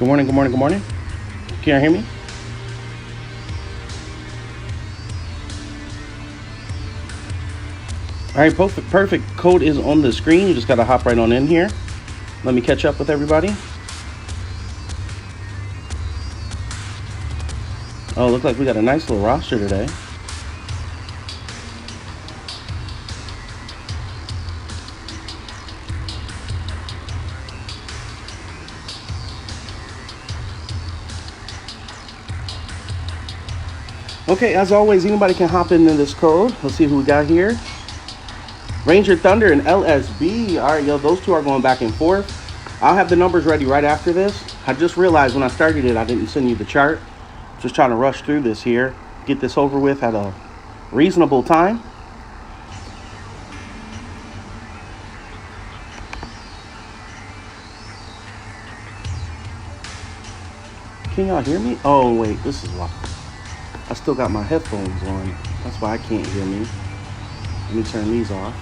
Good morning, good morning, good morning. Can you hear me? All right, perfect. Code is on the screen. You just got to hop right on in here. Let me catch up with everybody. Oh, looks like we got a nice little roster today. Okay, as always, anybody can hop into this code. Let's see who we got here. Ranger Thunder and LSB. All right, yo, those two are going back and forth. I'll have the numbers ready right after this. I just realized when I started it, I didn't send you the chart. Just trying to rush through this here. Get this over with at a reasonable time. Can y'all hear me? Oh, wait, this is why. I still got my headphones on. That's why I can't hear me. Let me turn these off.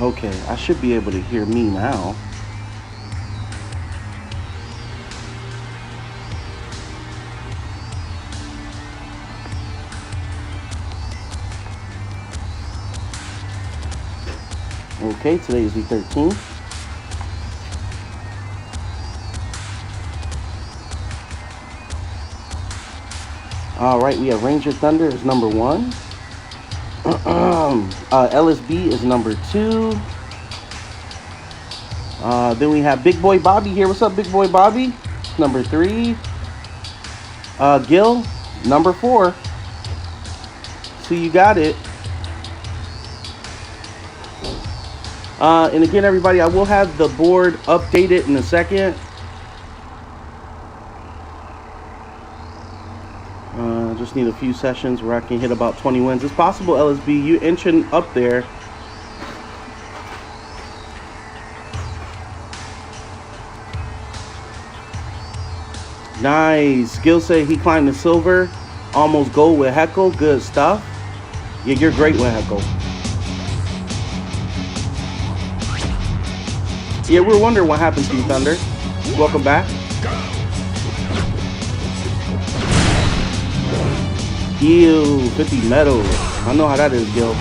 Okay, I should be able to hear me now. Okay, today is the 13th. All right, we have Ranger Thunder is number 1. LSB is number 2. Then we have Big Boy Bobby here. What's up, Big Boy Bobby? Number 3. Gil, number 4. So you got it. And again, everybody, I will have the board updated in a second. Just need a few sessions where I can hit about 20 wins. It's possible, LSB, you inching up there. Nice. Gil say he climbed the silver. Almost gold with Heckle. Good stuff. Yeah, you're great with Heckle. Yeah, we're wondering what happened to you, Thunder. Welcome back. Ew, 50 medals. I know how that is, Gil.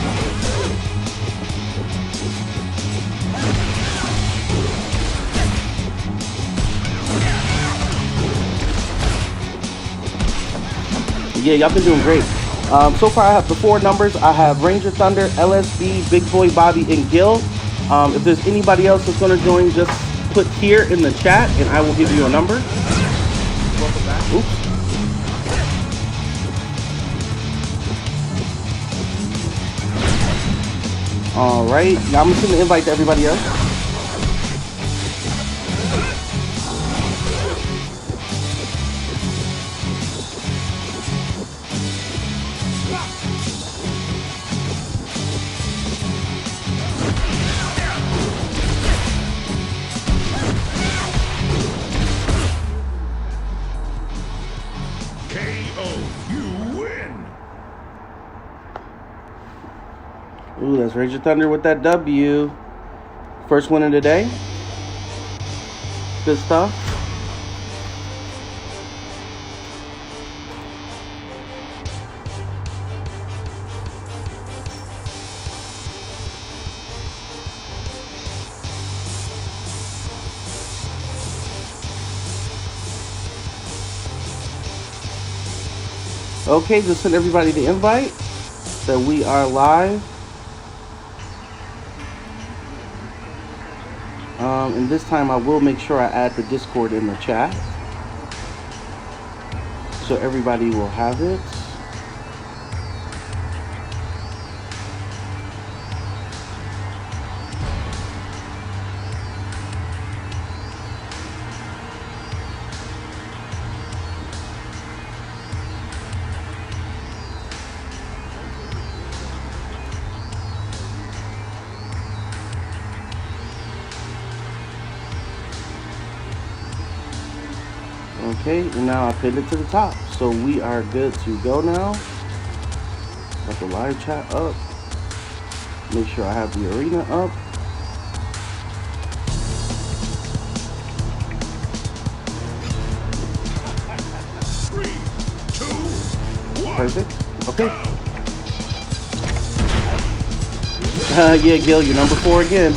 Yeah, y'all been doing great. So far, I have the 4 numbers. I have Ranger Thunder, LSB, Big Boy Bobby, and Gil. If there's anybody else that's going to join, just put here in the chat, and I will give you a number. Welcome back. Oops. All right. Now I'm going to send the invite to everybody else. Ooh, that's Ranger Thunder with that W. First win of the day. Good stuff. Okay, just send everybody the invite that we are live. And this time I will make sure I add the Discord in the chat so everybody will have it. Okay, and now I pinned it to the top. So we are good to go now. Got the live chat up. Make sure I have the arena up. Perfect. Okay. Yeah, Gil, you're number 4 again.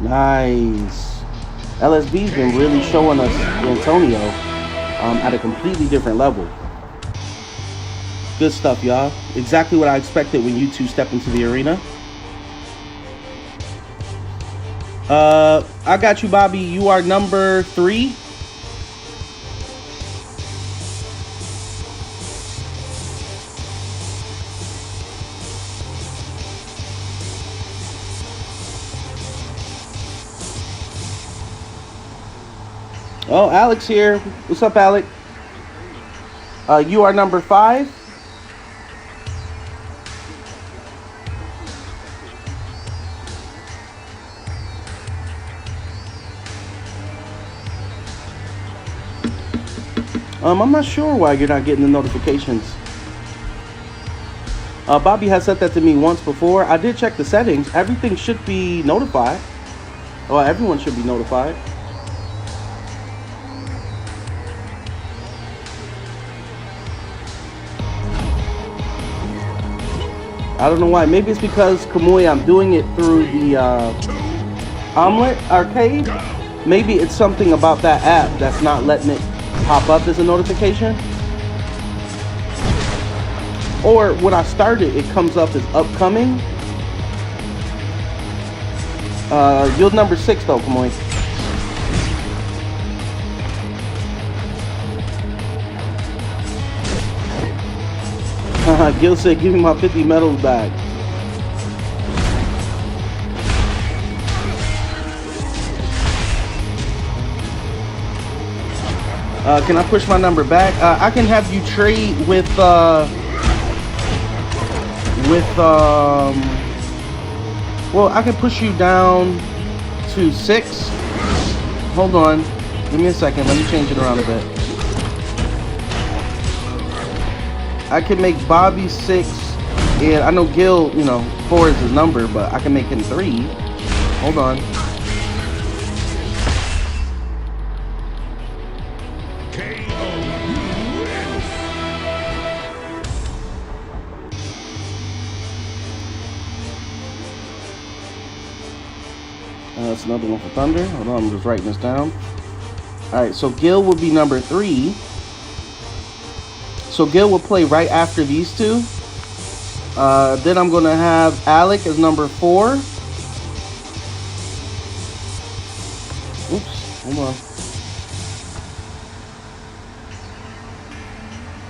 Nice. LSB's been really showing us Antonio at a completely different level. Good stuff, y'all. Exactly what I expected when you two step into the arena. I got you, Bobby. You are number 3. Oh, Alex here. What's up, Alex? You are number 5. I'm not sure why you're not getting the notifications. Bobby has said that to me once before. I did check the settings. Everything should be notified. Well, everyone should be notified. I don't know why. Maybe it's because, Kamui, I'm doing it through the Omelet Arcade. Maybe it's something about that app that's not letting it pop up as a notification. Or when I start it, it comes up as upcoming. You're number 6 though, Kamui. Gil said, give me my 50 medals back. Can I push my number back? I can have you trade with well, I can push you down to 6. Hold on. Give me a second. Let me change it around a bit. I can make Bobby 6, and I know Gil, 4 is his number, but I can make him 3. Hold on. That's another one for Thunder. Hold on, I'm just writing this down. Alright, so Gil will be number 3. So Gil will play right after these two. Then I'm going to have Alec as number 4. Oops, hold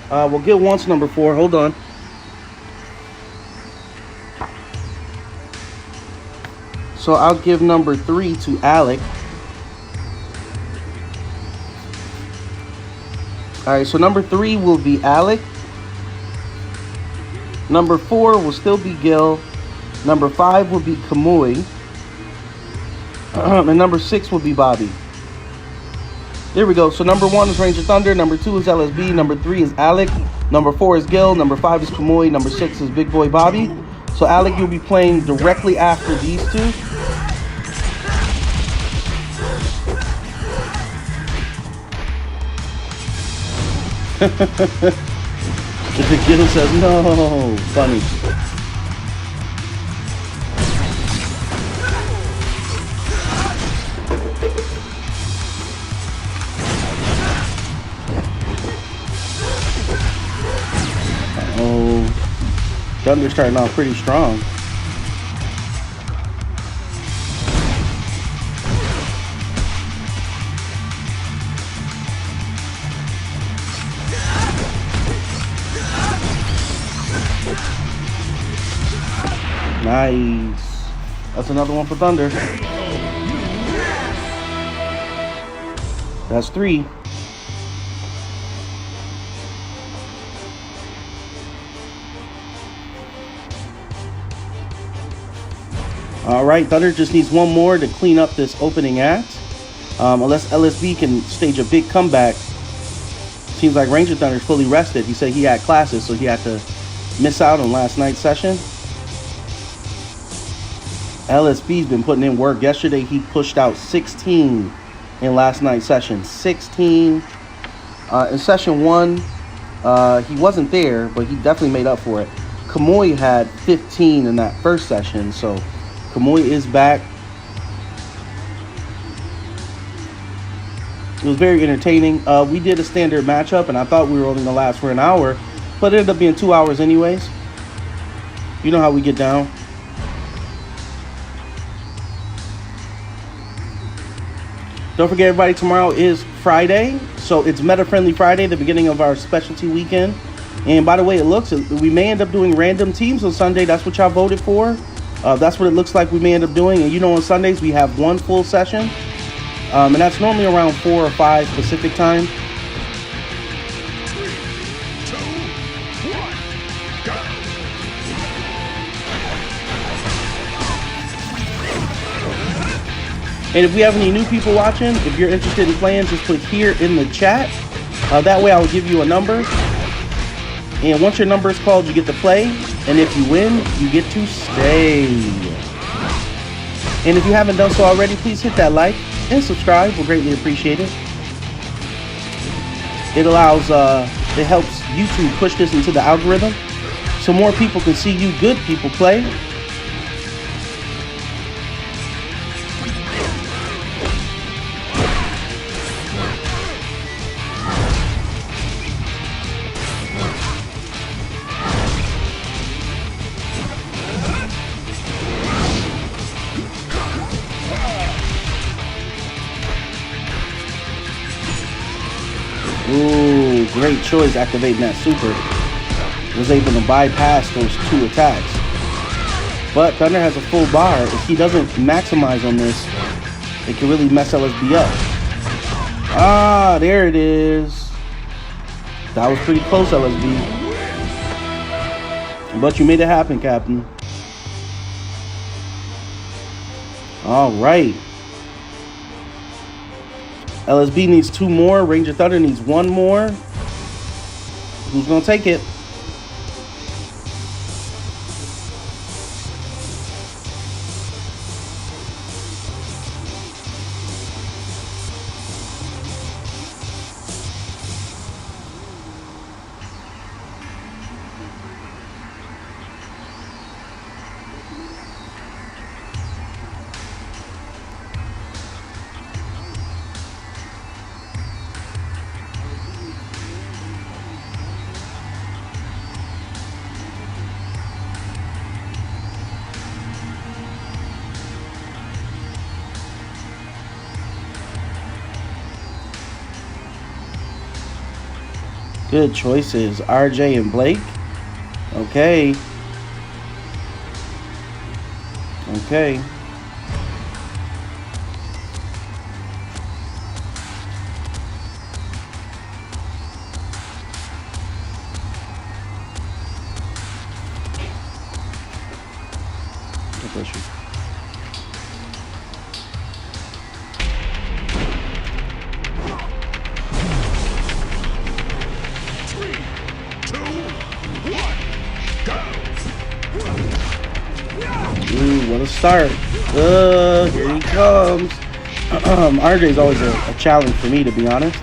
on. Well, Gil wants number 4. Hold on. So I'll give number 3 to Alec. Alright, so number 3 will be Alec. Number 4 will still be Gil. Number 5 will be Kamui. And number 6 will be Bobby. There we go. So number 1 is Ranger Thunder. Number 2 is LSB. Number 3 is Alec. Number 4 is Gil. Number 5 is Kamui. Number 6 is Big Boy Bobby. So Alec, you'll be playing directly after these two. The Gil says no. Funny. Uh-oh. Thunder's starting off pretty strong. Nice. That's another one for Thunder. That's 3. All right, Thunder just needs one more to clean up this opening act. Unless LSB can stage a big comeback. Seems like Ranger Thunder is fully rested. He said he had classes, so he had to miss out on last night's session. LSB's been putting in work. Yesterday, he pushed out 16 in last night's session. 16. In session 1, he wasn't there, but he definitely made up for it. Kamui had 15 in that first session, so Kamui is back. It was very entertaining. We did a standard matchup, and I thought we were only going to last for an hour, but it ended up being 2 hours anyways. You know how we get down. Don't forget, everybody, tomorrow is Friday, so it's Meta Friendly Friday, the beginning of our specialty weekend. And by the way, it looks, we may end up doing random teams on Sunday. That's what y'all voted for. That's what it looks like we may end up doing. And you know, on Sundays, we have one full session. And that's normally around 4 or 5 Pacific time. 3, 2, 1, go! And if we have any new people watching, if you're interested in playing, just put here in the chat. That way I will give you a number. And once your number is called, you get to play. And if you win, you get to stay. And if you haven't done so already, please hit that like and subscribe. We'll greatly appreciate it. It allows, it helps YouTube push this into the algorithm so more people can see you good people play. Ooh, great choice activating that super. Was able to bypass those 2 attacks. But Thunder has a full bar. If he doesn't maximize on this, it can really mess LSB up. Ah, there it is. That was pretty close, LSB. But you made it happen, Captain. All right. LSB needs 2 more. Ranger Thunder needs 1 more. Who's going to take it? Good choices, RJ and Blake. Okay. Okay. God bless you. Ooh, what a start. Here he comes. RJ is always a challenge for me, to be honest.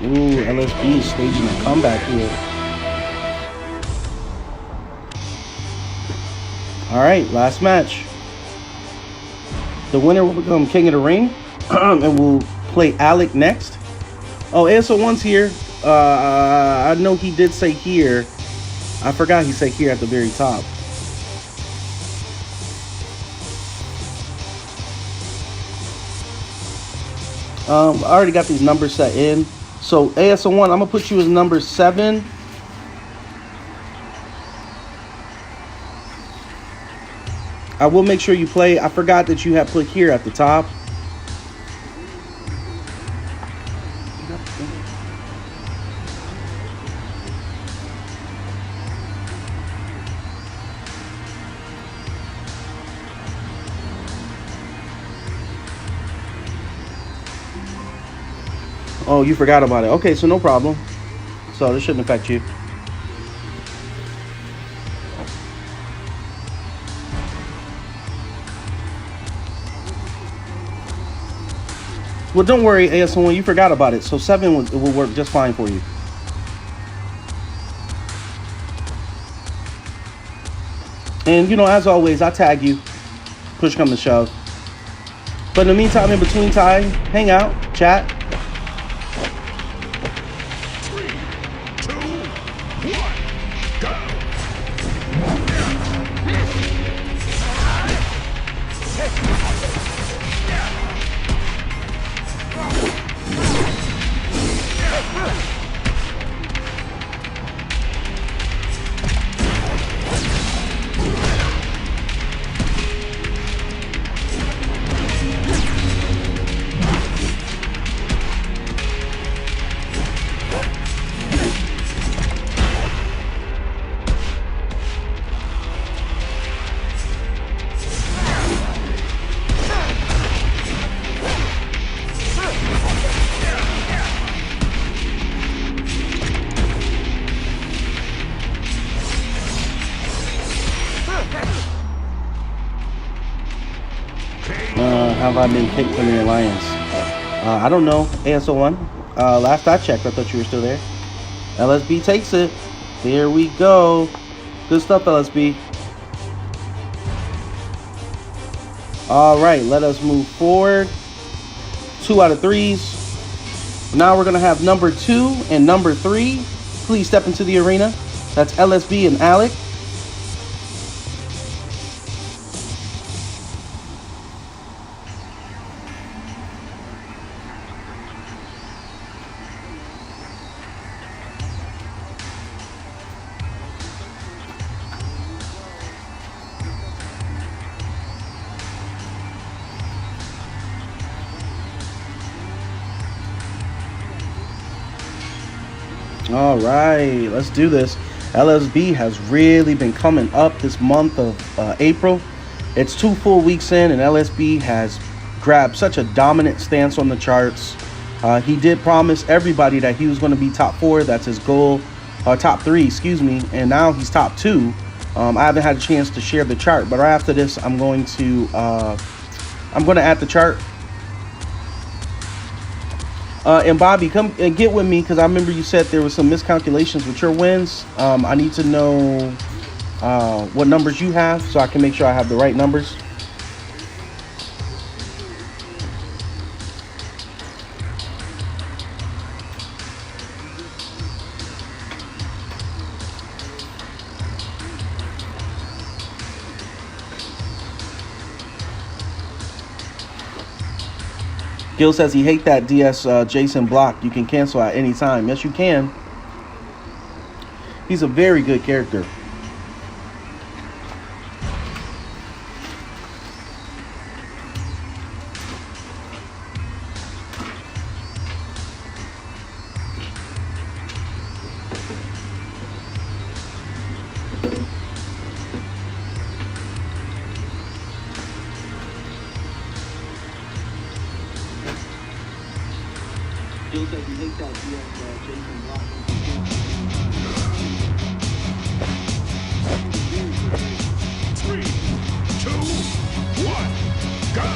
Ooh, LSB is staging a comeback here. All right, last match. The winner will become King of the Ring, and we'll play Alec next. Oh, ASO1's here. I know he did say here. I forgot he said here at the very top. I already got these numbers set in. So ASO1, I'm gonna put you as number 7. I will make sure you play. I forgot that you have put here at the top. Oh, you forgot about it. Okay, so no problem. So this shouldn't affect you. Well, don't worry, AS1, you forgot about it. So 7 will work just fine for you. And, you know, as always, I tag you. Push come to shove. But in the meantime, in between time, hang out, chat. 3, 2, 1, go! Have I been kicked from the alliance? I don't know. ASO1. Last I checked, I thought you were still there. LSB takes it. There we go. Good stuff, LSB. All right, let us move forward. 2 out of 3s. Now we're gonna have number 2 and number 3. Please step into the arena. That's LSB and Alec. All right, let's do this. LSB has really been coming up this month of April. It's 2 full weeks in, and LSB has grabbed such a dominant stance on the charts. He did promise everybody that he was going to be top 4. That's his goal. Top 3, excuse me. And now he's top 2. I haven't had a chance to share the chart, but right after this, I'm going to add the chart. And Bobby, come and get with me, because I remember you said there was some miscalculations with your wins. I need to know what numbers you have so I can make sure I have the right numbers. Gil says he hate that DS Jason block. You can cancel at any time. Yes, you can. He's a very good character. Gil says he hates that DS Jason block. 3, 2, 1, go!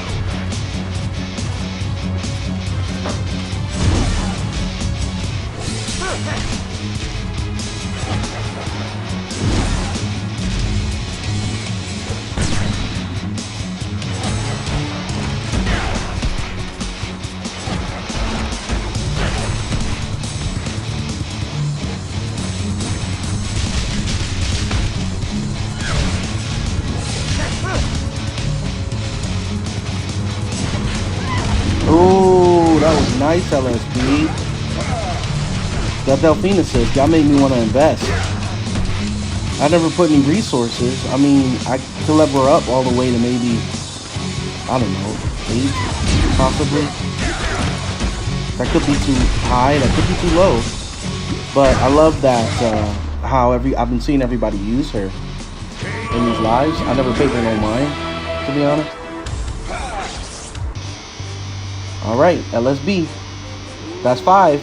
Nice, LSB. That Delphine assist, y'all made me want to invest. I never put any resources. I mean, I could level her up all the way to maybe, I don't know, 8, possibly. That could be too high, that could be too low. But I love that, how I've been seeing everybody use her in these lives. I never paid her no mind, to be honest. All right, LSB. That's 5.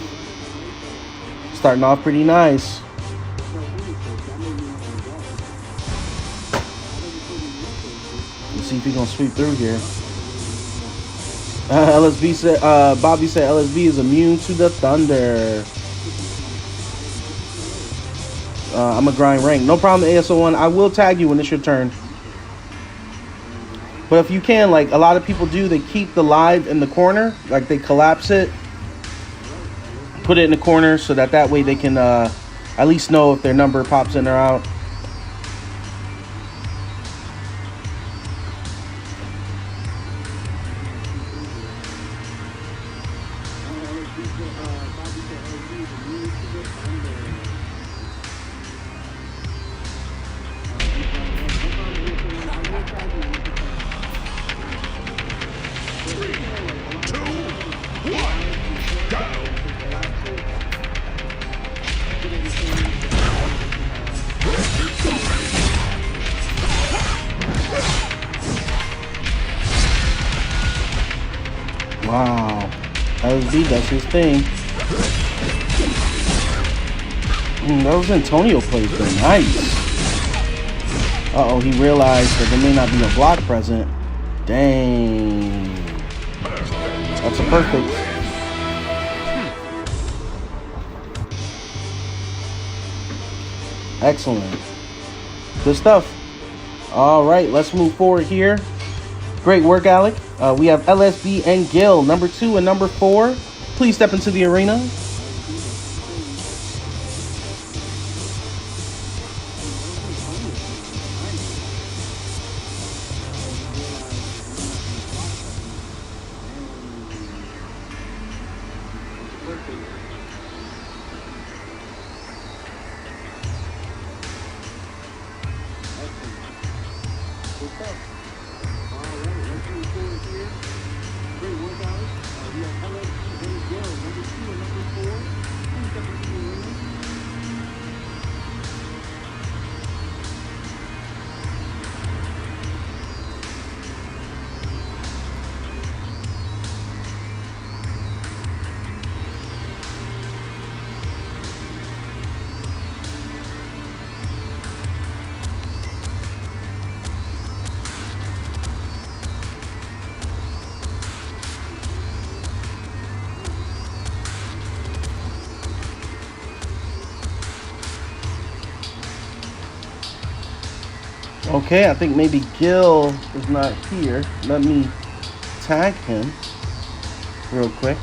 Starting off pretty nice. Let's see if he's gonna sweep through here. LSB said, Bobby said LSB is immune to the thunder. I'm a grind rank. No problem, ASO1. I will tag you when it's your turn. But if you can, like a lot of people do, they keep the live in the corner. Like they collapse it, put it in the corner so that way they can at least know if their number pops in or out. Wow, LSB does his thing. Those Antonio plays were nice. Uh-oh, he realized that there may not be a block present. Dang. That's a perfect. Excellent. Good stuff. All right, let's move forward here. Great work, Alec. We have LSB and Gil, number 2 and number 4. Please step into the arena. Okay, I think maybe Gil is not here. Let me tag him real quick.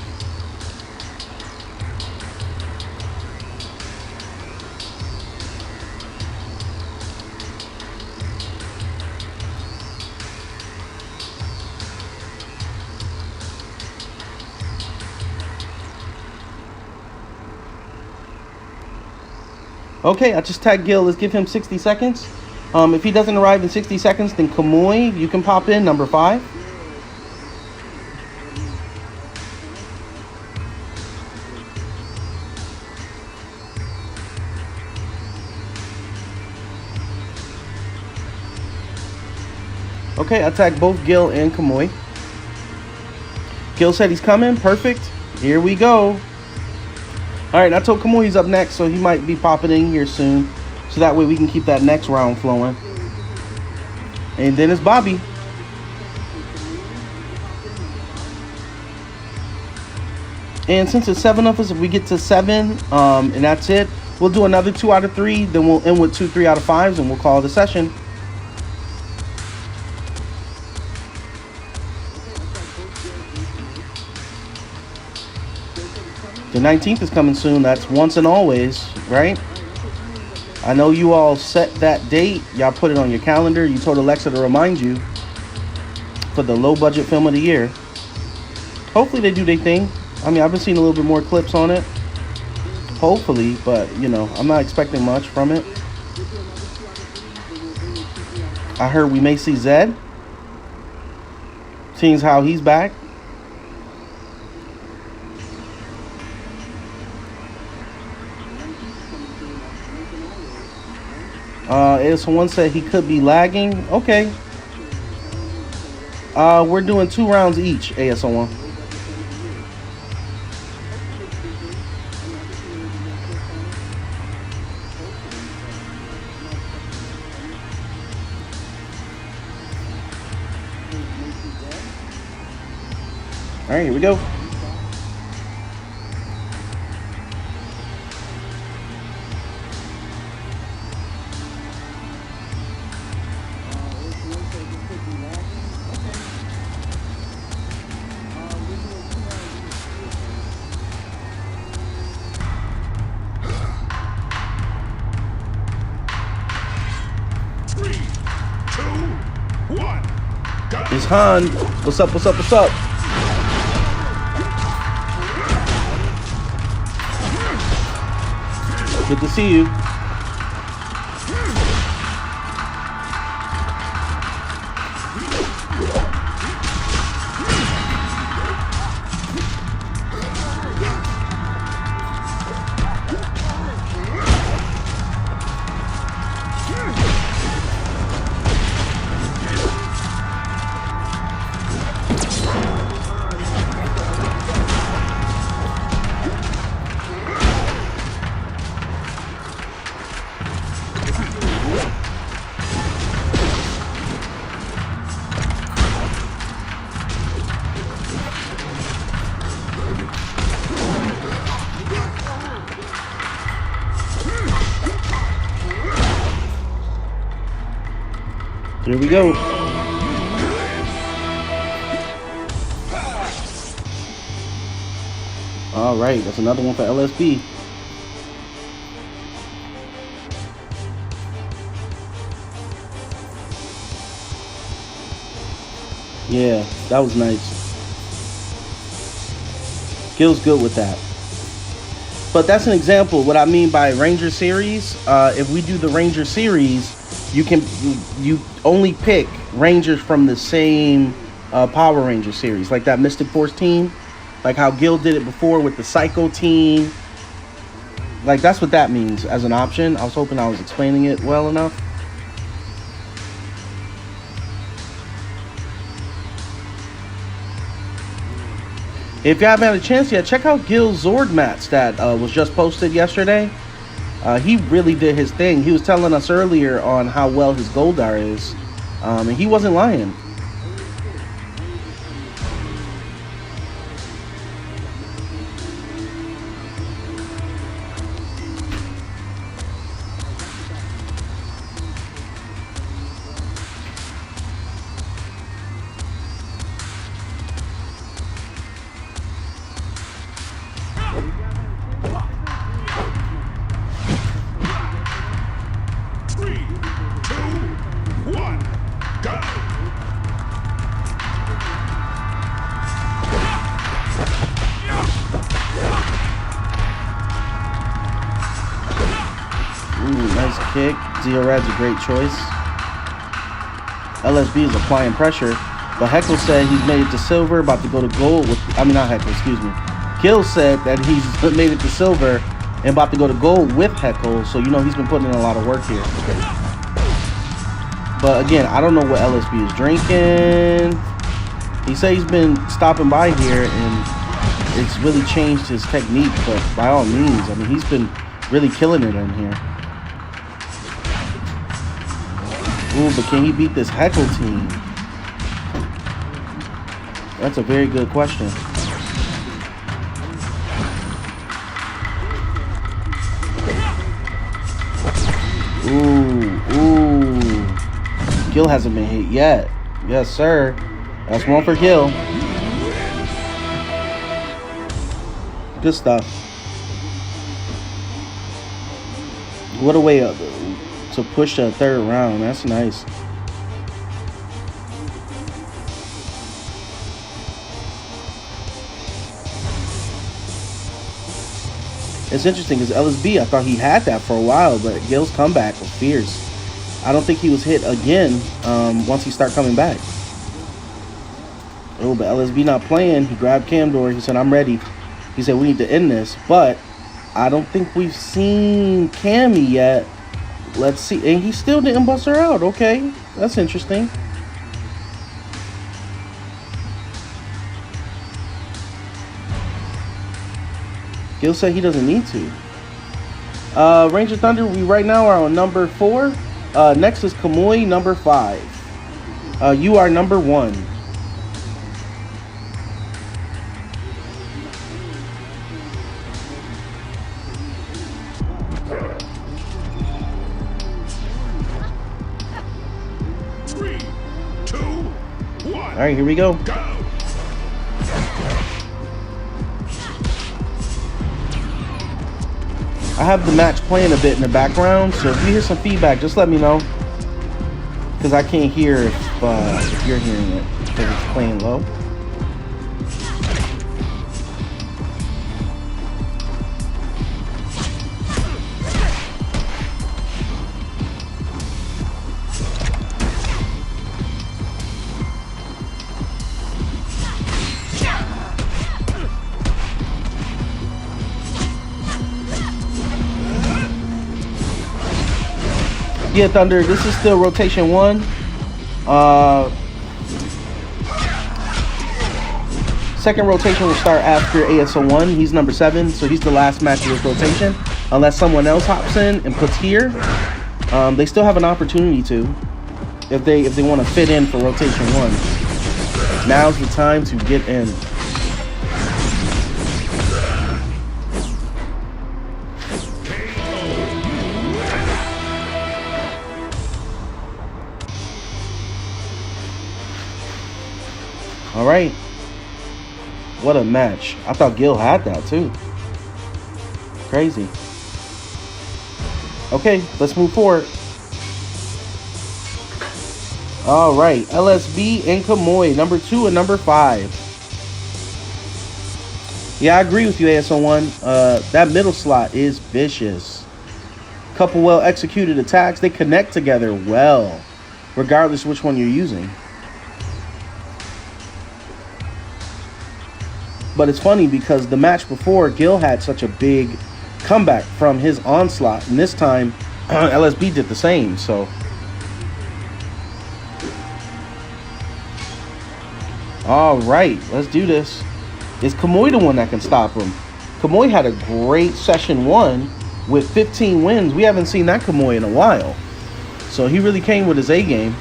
Okay, I just tagged Gil. Let's give him 60 seconds. If he doesn't arrive in 60 seconds, then Kamui, you can pop in, number 5. Okay, I tagged both Gil and Kamui. Gil said he's coming. Perfect. Here we go. All right, I told Kamui he's up next, so he might be popping in here soon. So that way we can keep that next round flowing. And then it's Bobby. And since it's 7 of us, if we get to 7, and that's it, we'll do another 2 out of 3. Then we'll end with 2 3 out of 5s, and we'll call it a session. The 19th is coming soon. That's once and always, right? I know you all set that date. Y'all put it on your calendar. You told Alexa to remind you for the low budget film of the year. Hopefully they do their thing. I mean, I've been seeing a little bit more clips on it. Hopefully, but you know, I'm not expecting much from it. I heard we may see Zed. Seeing as how he's back. Someone said he could be lagging. Okay. We're doing 2 rounds each, ASO1. All right, here we go. It's Han. What's up? What's up? What's up? Good to see you. Here we go. All right, that's another one for LSB. Yeah, that was nice. Gil's good with that. But that's an example. What I mean by Ranger series, if we do the Ranger series, you only pick Rangers from the same Power Ranger series, like that Mystic Force team, like how Gil did it before with the Psycho team. Like that's what that means as an option. I was hoping I was explaining it well enough. If you haven't had a chance yet, check out Gil's Zord match that was just posted yesterday. He really did his thing. He was telling us earlier on how well his Goldar is, and he wasn't lying. Nice kick. Zeo-Rad's a great choice. LSB is applying pressure, but Heckle said he's made it to silver, about to go to gold with, I mean not Heckle, excuse me. Gil said that he's made it to silver and about to go to gold with Heckle, so you know he's been putting in a lot of work here. But again, I don't know what LSB is drinking. He said he's been stopping by here and it's really changed his technique, but by all means, I mean, he's been really killing it in here. Ooh, but can he beat this Heckle team? That's a very good question. Ooh. Gil hasn't been hit yet. Yes, sir. That's one for Gil. Good stuff. What a way to push the third round. That's nice. It's interesting because LSB, I thought he had that for a while, but Gil's comeback was fierce. I don't think he was hit again once he started coming back. Oh, but LSB not playing. He grabbed Camdor. He said, I'm ready. He said, we need to end this. But I don't think we've seen Cammy yet. Let's see. And he still didn't bust her out. Okay. That's interesting. Gil said he doesn't need to. Ranger Thunder, we right now are on number 4. Next is Kamui, number 5. You are number 1. Three, two, one. All right, here we go. Go. I have the match playing a bit in the background, so if you hear some feedback, just let me know. Because I can't hear if you're hearing it, because it's playing low. Yeah, Thunder, this is still rotation 1. Second rotation will start after ASO1. He's number 7, so he's the last match of this rotation. Unless someone else hops in and puts here, they still have an opportunity to, if they want to fit in for rotation 1. Now's the time to get in. All right. What a match. I thought Gil had that too. Crazy. Okay, let's move forward. All right. LSB and Kamui, number 2 and number 5. Yeah, I agree with you, ASO1. That middle slot is vicious. Couple well executed attacks. They connect together well, regardless which one you're using. But it's funny because the match before, Gil had such a big comeback from his onslaught. And this time, LSB did the same. So, all right, let's do this. Is Kamui the one that can stop him? Kamui had a great session 1 with 15 wins. We haven't seen that Kamui in a while. So he really came with his A game.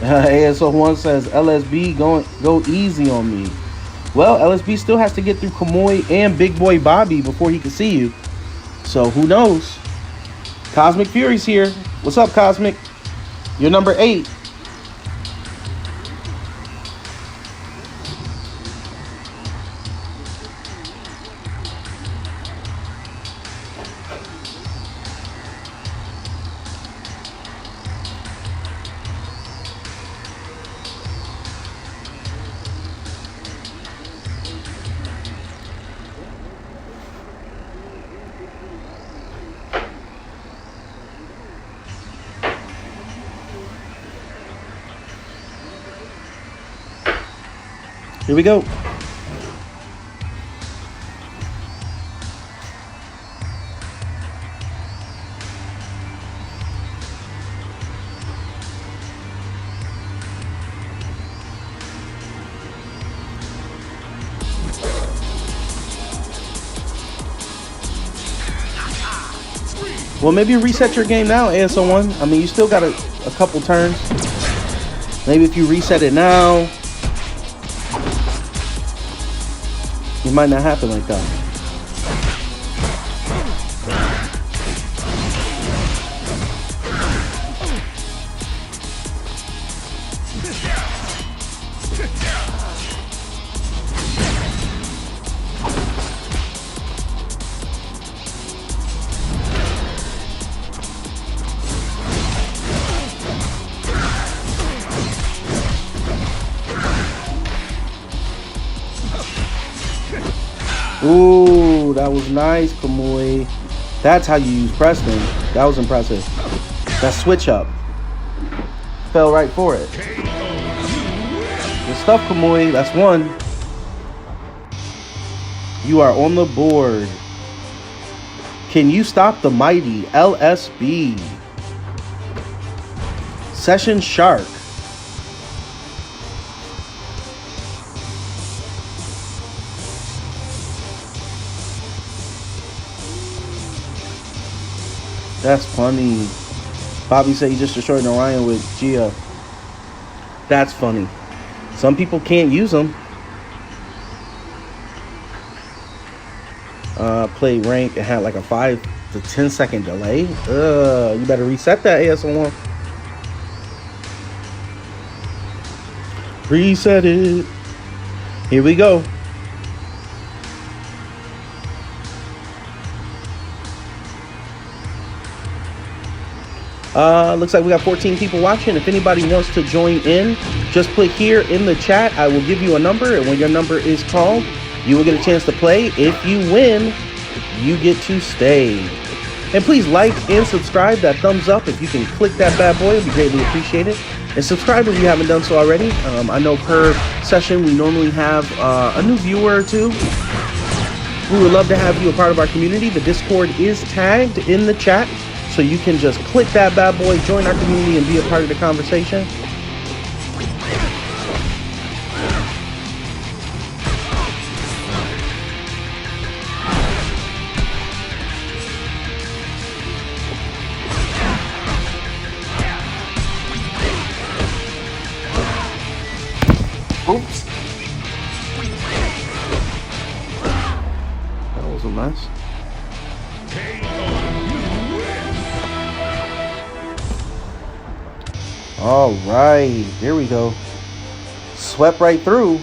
ASO1 says, LSB, go easy on me. Well, LSB still has to get through Kamui and Big Boy Bobby before he can see you. So who knows? Cosmic Fury's here. What's up, Cosmic? You're number 8. Here we go. Well, maybe reset your game now, ASO1. I mean, you still got a couple turns. Maybe if you reset it now, it might not happen like that. Ooh, that was nice, Kamui. That's how you use Preston. That was impressive. That switch up. Fell right for it. Good stuff, Kamui. That's one. You are on the board. Can you stop the mighty LSB? Session Shark. That's funny. Bobby said he just destroyed Orion with Gia. That's funny. Some people can't use them. Play rank and had like a 5 to 10 second delay. You better reset that AS1. Reset it. Here we go. Looks like we got 14 people watching. If anybody wants to join in, just put here in the chat. I will give you a number, and when your number is called, you will get a chance to play. If you win, you get to stay. And please like and subscribe. That thumbs up, if you can click that bad boy, it would be greatly appreciated. And subscribe if you haven't done so already. I know per session we normally have a new viewer or two. We would love to have you a part of our community. The Discord is tagged in the chat, so you can just click that bad boy, join our community, and be a part of the conversation. Oops. That was a mess. All right, there we go. Swept right through.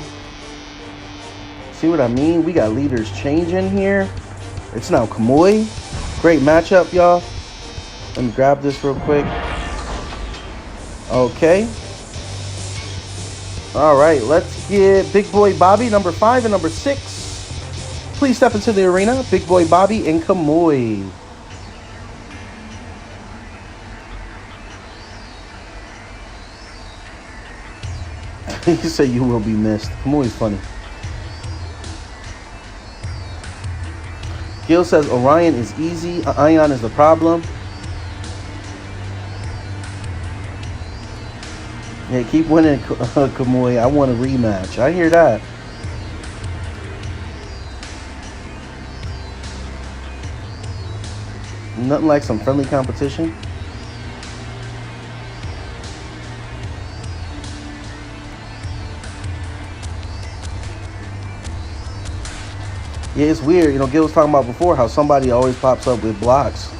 See what I mean? We got leaders changing here. It's now Kamui. Great matchup, y'all. Let me grab this real quick. Okay. All right, let's get Big Boy Bobby, number 5 and number 6. Please step into the arena. Big Boy Bobby and Kamui. You say you will be missed. Kamui's funny. Gil says Orion is easy. Ion is the problem. Yeah, keep winning, Kamui. I want a rematch. I hear that. Nothing like some friendly competition. Yeah, it's weird. You know, Gil was talking about before how somebody always pops up with blocks.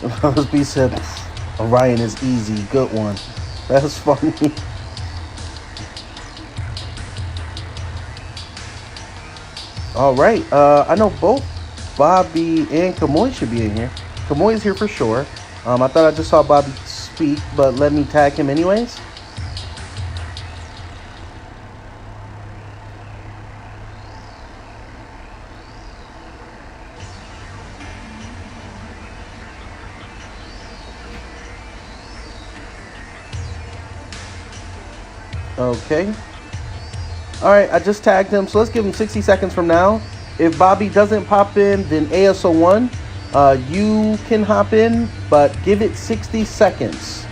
LSB said Orion is easy. Good one. That's funny. All right. I know both Bobby and Kamui should be in here. Kamui is here for sure. I thought I just saw Bobby speak, but let me tag him anyways. Okay. All right, I just tagged him, so let's give him 60 seconds from now. If Bobby doesn't pop in, then ASO1, you can hop in, but give it 60 seconds.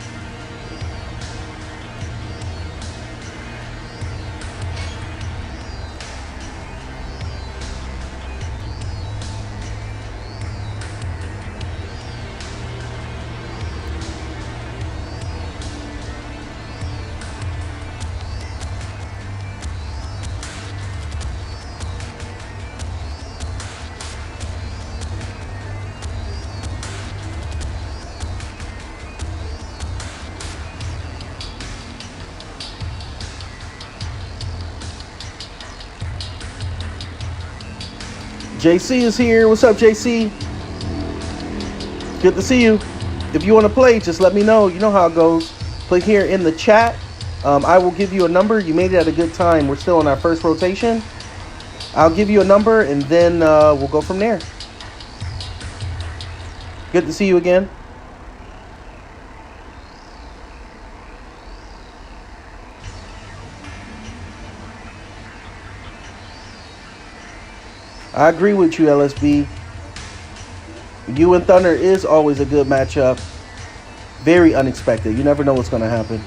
JC is here. What's up, JC? Good to see you. If you want to play, just let me know. You know how it goes. Play here in the chat. I will give you a number. You made it at a good time. We're still in our first rotation. I'll give you a number, and then we'll go from there. Good to see you again. I agree with you, LSB. You and Thunder is always a good matchup. Very unexpected. You never know what's going to happen.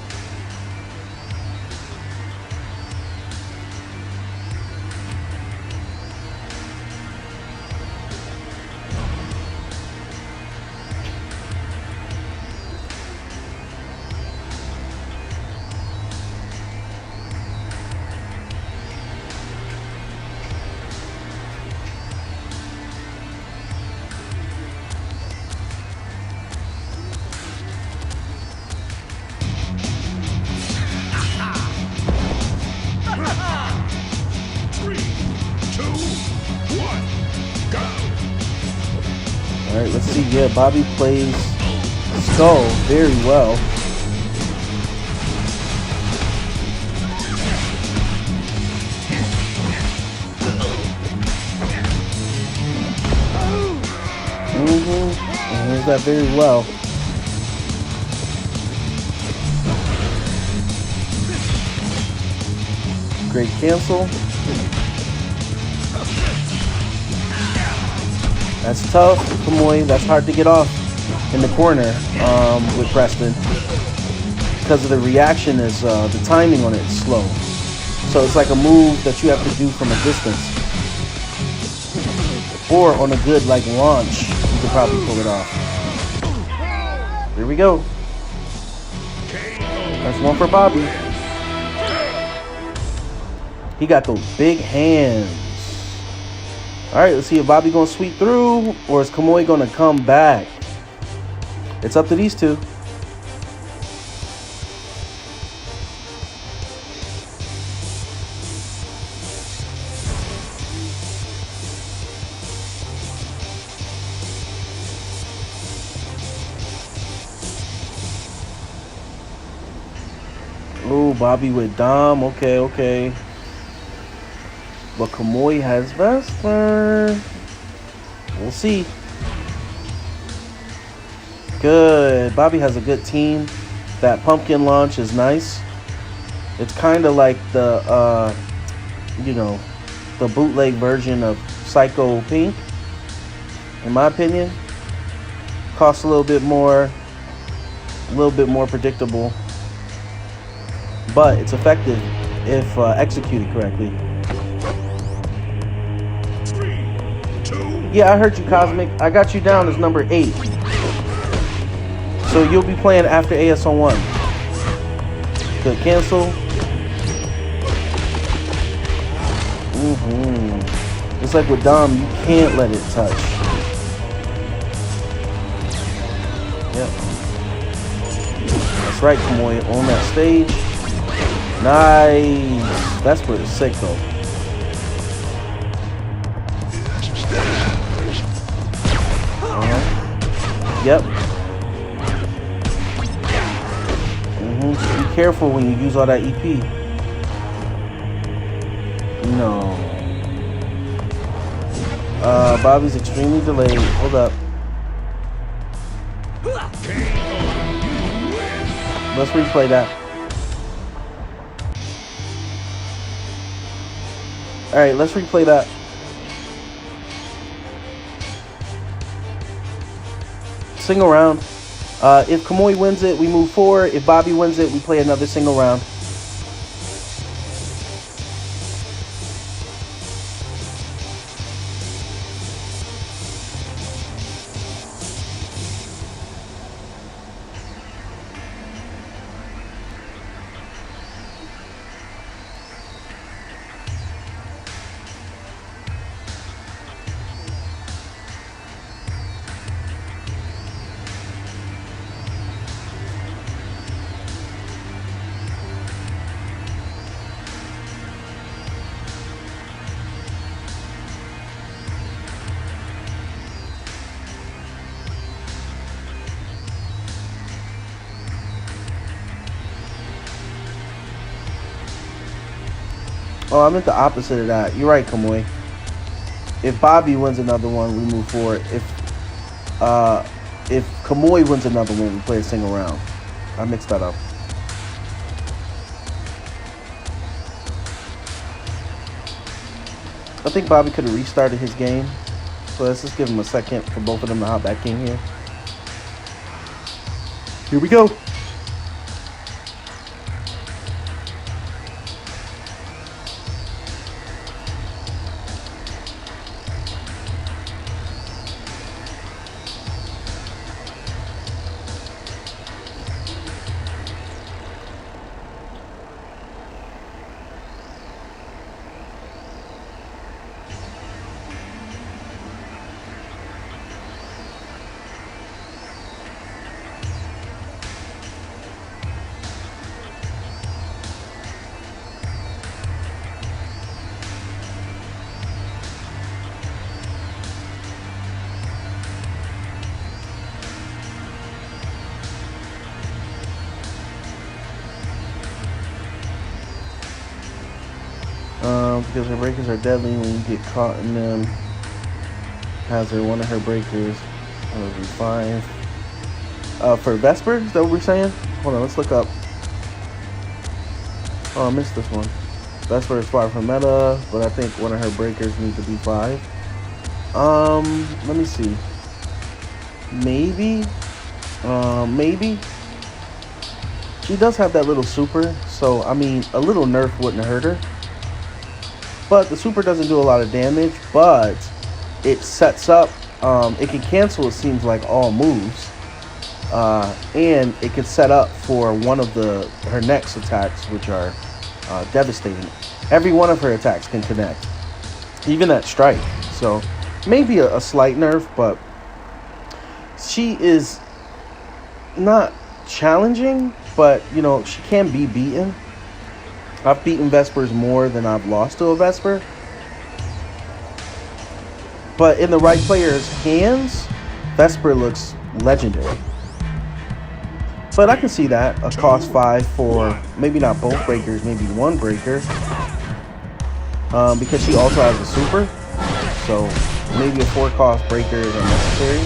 All right, let's see. Yeah, Bobby plays Skull very well. And here's that very well. Great cancel. That's tough, Kamoy. That's hard to get off in the corner with Preston. Because of the reaction is, the timing on it is slow. So it's like a move that you have to do from a distance. Or on a good, like, launch, you could probably pull it off. Here we go. That's one for Bobby. He got those big hands. All right, let's see if Bobby gonna sweep through or is Kamoy gonna come back. It's up to these two. Oh, Bobby with Dom. Okay, okay. But Kamoy has Vesper. We'll see. Good. Bobby has a good team. That pumpkin launch is nice. It's kind of like the, you know, the bootleg version of Psycho Pink, in my opinion. Costs a little bit more predictable, but it's effective if executed correctly. Yeah, I heard you, Cosmic. I got you down as number 8. So you'll be playing after AS on 1. Good cancel. It's like with Dom, you can't let it touch. Yep. That's right, Kamoy, on that stage. Nice. That's pretty sick, though. Yep. Just be careful when you use all that EP. No. Bobby's extremely delayed. Hold up. Let's replay that. Alright, let's replay that. Single round. If Kamoy wins it, we move forward. If Bobby wins it, we play another single round. Oh, I meant the opposite of that. You're right, Kamoy. If Bobby wins another one, we move forward. If Kamoy wins another one, we play a single round. I mixed that up. I think Bobby could have restarted his game. So let's just give him a second for both of them to hop back in here. Here we go. Because her breakers are deadly when you get caught in them. Hazard, one of her breakers will be 5. For Vesper, is that what we're saying? Hold on, let's look up. Oh, I missed this one. Vesper is 5 for meta, but I think one of her breakers needs to be 5. Let me see. Maybe. Maybe. She does have that little super, so I mean, a little nerf wouldn't hurt her. But the super doesn't do a lot of damage, but it sets up, it can cancel, it seems like, all moves. And it can set up for one of her next attacks, which are devastating. Every one of her attacks can connect, even at strike. So maybe a slight nerf, but she is not challenging, but you know, she can be beaten. I've beaten Vespers more than I've lost to a Vesper. But in the right player's hands, Vesper looks legendary. But I can see that. A cost 5 for maybe not both breakers, maybe one breaker. Because she also has a super. So maybe a 4 cost breaker is unnecessary.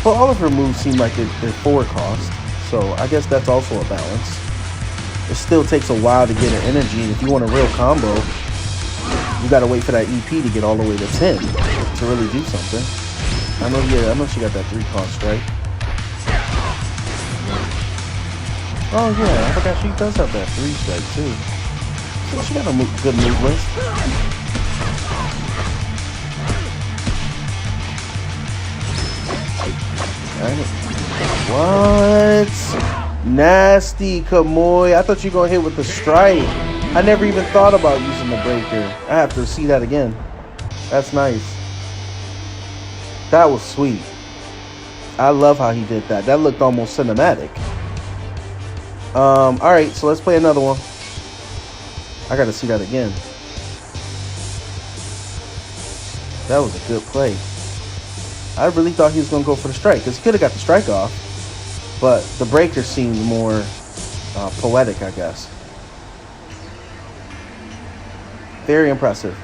But all of her moves seem like they're 4 cost. So I guess that's also a balance. It still takes a while to get her energy, and if you want a real combo, you gotta wait for that EP to get all the way to 10 to really do something. I know she got that 3 cost, right? Oh yeah, I forgot she does have that 3 strike too. So she got a good move list. What? Nasty, Kamoy. I thought you were going to hit with the strike. I never even thought about using the breaker. I have to see that again. That's nice. That was sweet. I love how he did that. That looked almost cinematic. Alright, so let's play another one. I got to see that again. That was a good play. I really thought he was going to go for the strike, because he could have got the strike off. But the breaker seemed more poetic, I guess. Very impressive.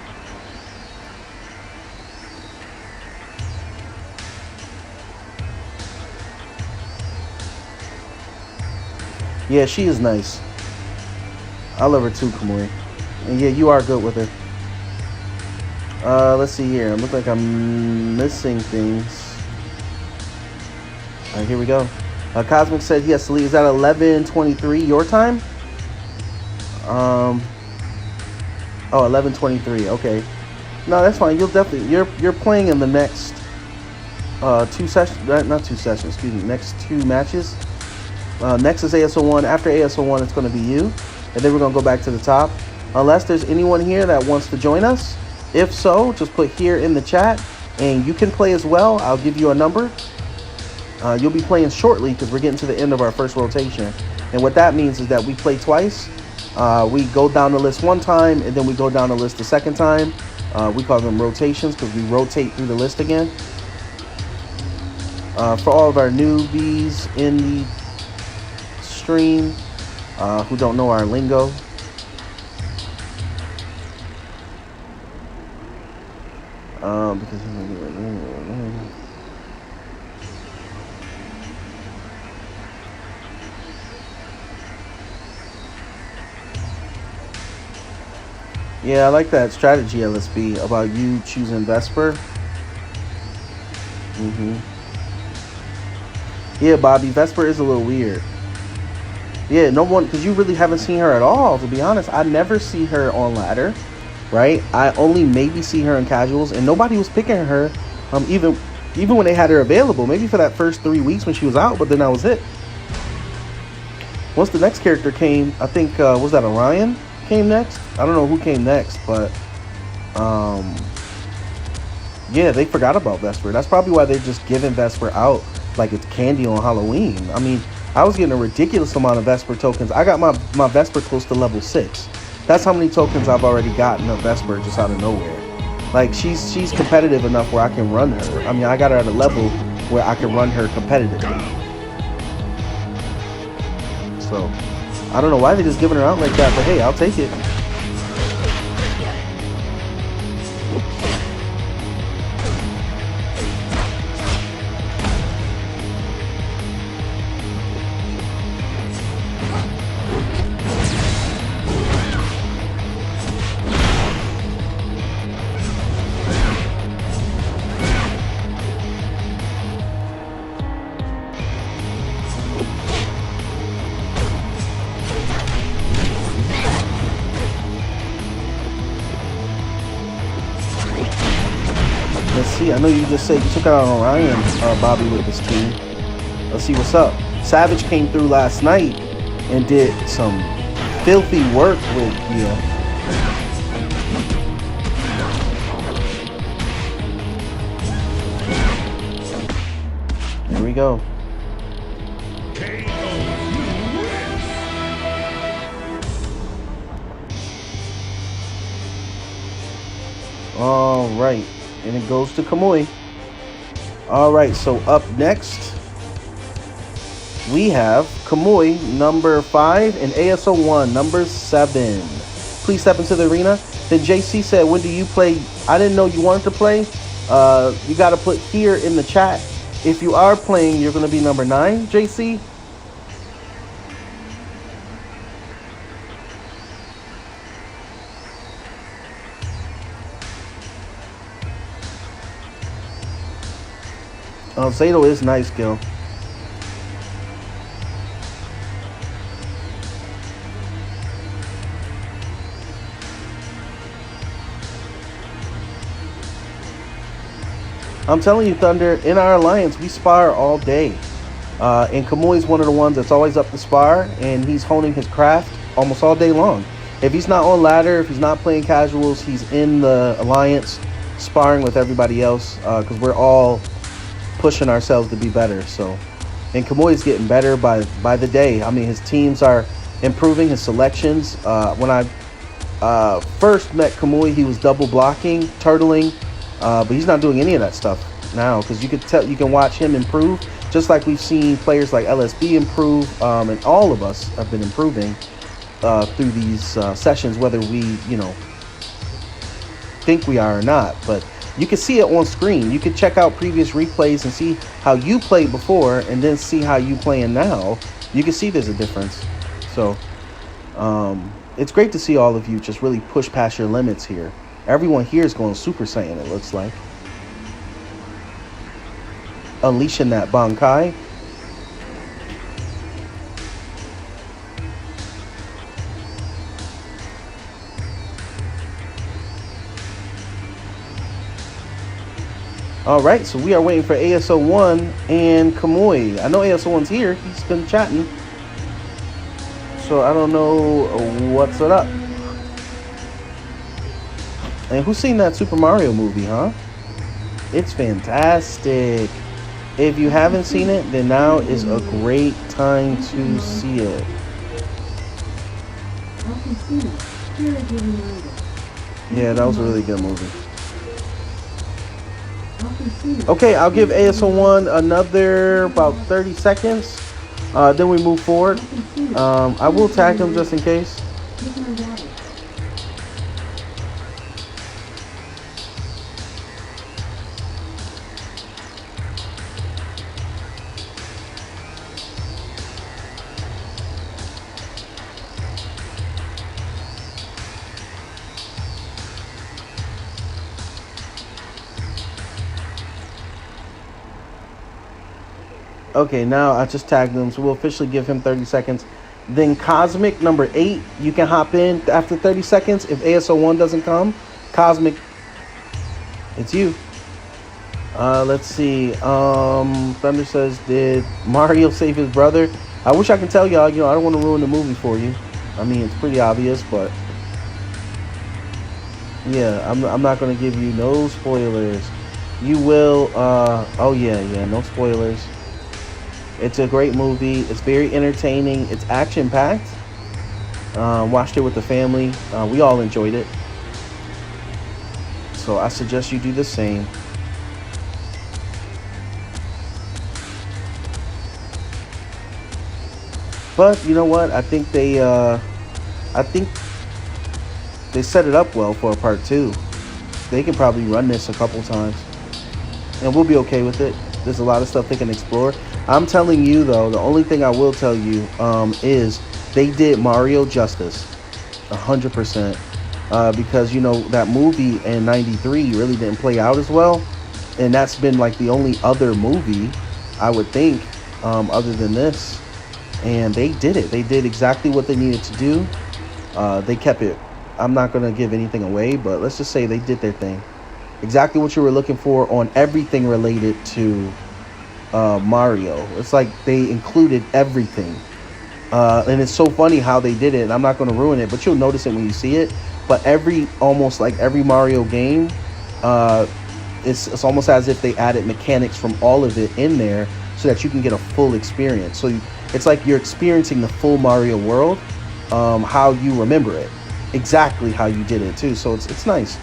Yeah, she is nice. I love her too, Kamoy. And yeah, you are good with her. Let's see here. It looks like I'm missing things. Alright, here we go. Cosmic said he has to leave. Is that 11:23 your time? Oh, 11:23. Okay. No, that's fine. You'll definitely you're playing in the next 2 sessions. Not 2 sessions. Excuse me. Next 2 matches. Next is ASO1. After ASO1, it's going to be you, and then we're going to go back to the top. Unless there's anyone here that wants to join us. If so, just put here in the chat, and you can play as well. I'll give you a number. You'll be playing shortly because we're getting to the end of our first rotation. And what that means is that we play twice. We go down the list 1 time, and then we go down the list the 2nd time. We call them rotations because we rotate through the list again. For all of our newbies in the stream who don't know our lingo, Because yeah, I like that strategy, LSB, about you choosing Vesper. Yeah, Bobby, Vesper is a little weird. Yeah, no one, because you really haven't seen her at all, to be honest. I never see her on ladder, right? I only maybe see her in casuals, and nobody was picking her, even when they had her available. Maybe for that first 3 weeks when she was out, but then that was it. Once the next character came, I think, was that Orion came next? I don't know who came next, but yeah, they forgot about Vesper. That's probably why they're just giving Vesper out like it's candy on Halloween. I mean, I was getting a ridiculous amount of Vesper tokens. I got my Vesper close to level 6. That's how many tokens I've already gotten of Vesper just out of nowhere. Like, she's competitive enough where I can run her. I mean, I got her at a level where I can run her competitively. So, I don't know why they're just giving her out like that, but hey, I'll take it. Let's see. I know you just said you took out Orion, Bobby, with this team. Let's see what's up. Savage came through last night and did some filthy work with Here we go. All right. And it goes to Kamui. All right, so up next, we have Kamui, number 5, and ASO1, number 7. Please step into the arena. Then JC said, when do you play? I didn't know you wanted to play. You got to put here in the chat. If you are playing, you're going to be number 9, JC. Zato is nice, Gil. I'm telling you, Thunder, in our alliance, we spar all day. And Kamui's one of the ones that's always up to spar, and he's honing his craft almost all day long. If he's not on ladder, if he's not playing casuals, he's in the alliance sparring with everybody else, because we're all pushing ourselves to be better. So, and Kamui's getting better by the day. I mean, his teams are improving, his selections. When I first met Kamui, he was double blocking, turtling, but he's not doing any of that stuff now, because you can watch him improve, just like we've seen players like LSB improve, and all of us have been improving through these sessions, whether we think we are or not. But you can see it on screen. You can check out previous replays and see how you played before, and then see how you playing now. You can see there's a difference. So it's great to see all of you just really push past your limits here. Everyone here is going Super Saiyan, it looks like. Unleashing that Bankai. All right, so we are waiting for ASO1 and Kamui. I know ASO1's here. He's been chatting. So I don't know what's it up. And who's seen that Super Mario movie, huh? It's fantastic. If you haven't seen it, then now is a great time to see it. Yeah, that was a really good movie. Okay, I'll give ASO1 another about 30 seconds. Then we move forward. I will tag him just in case. Okay, now I just tagged him, so we'll officially give him 30 seconds. Then Cosmic, number 8, you can hop in after 30 seconds. If ASO1 doesn't come, Cosmic, it's you. Let's see. Thunder says, did Mario save his brother? I wish I could tell y'all, I don't want to ruin the movie for you. I mean, it's pretty obvious, but yeah, I'm not going to give you no spoilers. You will, oh yeah, no spoilers. It's a great movie. It's very entertaining. It's action-packed. Watched it with the family. We all enjoyed it. So I suggest you do the same. But you know what? I think they set it up well for a part 2. They can probably run this a couple times, and we'll be okay with it. There's a lot of stuff they can explore. I'm telling you though, the only thing I will tell you is they did Mario justice, 100%. Because that movie in '93 really didn't play out as well, and that's been like the only other movie I would think other than this. And they did it. They did exactly what they needed to do. They kept it. I'm not going to give anything away, but let's just say they did their thing. Exactly what you were looking for on everything related to Mario. It's like they included everything. And it's so funny how they did it. And I'm not going to ruin it, but you'll notice it when you see it. But almost like every Mario game, it's almost as if they added mechanics from all of it in there so that you can get a full experience. So it's like you're experiencing the full Mario world, how you remember it, exactly how you did it too. So it's nice.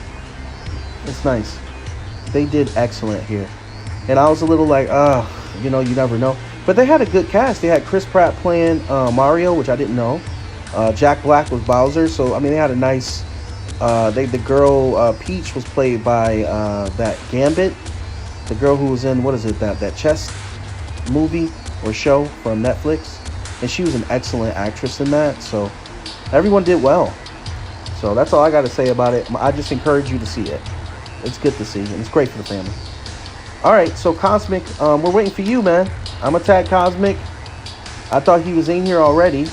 It's nice. They did excellent here, and I was a little like, you never know. But they had a good cast. They had Chris Pratt playing Mario, which I didn't know. Jack Black was Bowser. So I mean, they had a nice. The girl Peach was played by that Gambit, the girl who was in that chess movie or show from Netflix, and she was an excellent actress in that. So everyone did well. So that's all I got to say about it. I just encourage you to see it. It's good to see, and it's great for the family. All right, so Cosmic, we're waiting for you, man. I'm gonna tag Cosmic. I thought he was in here already.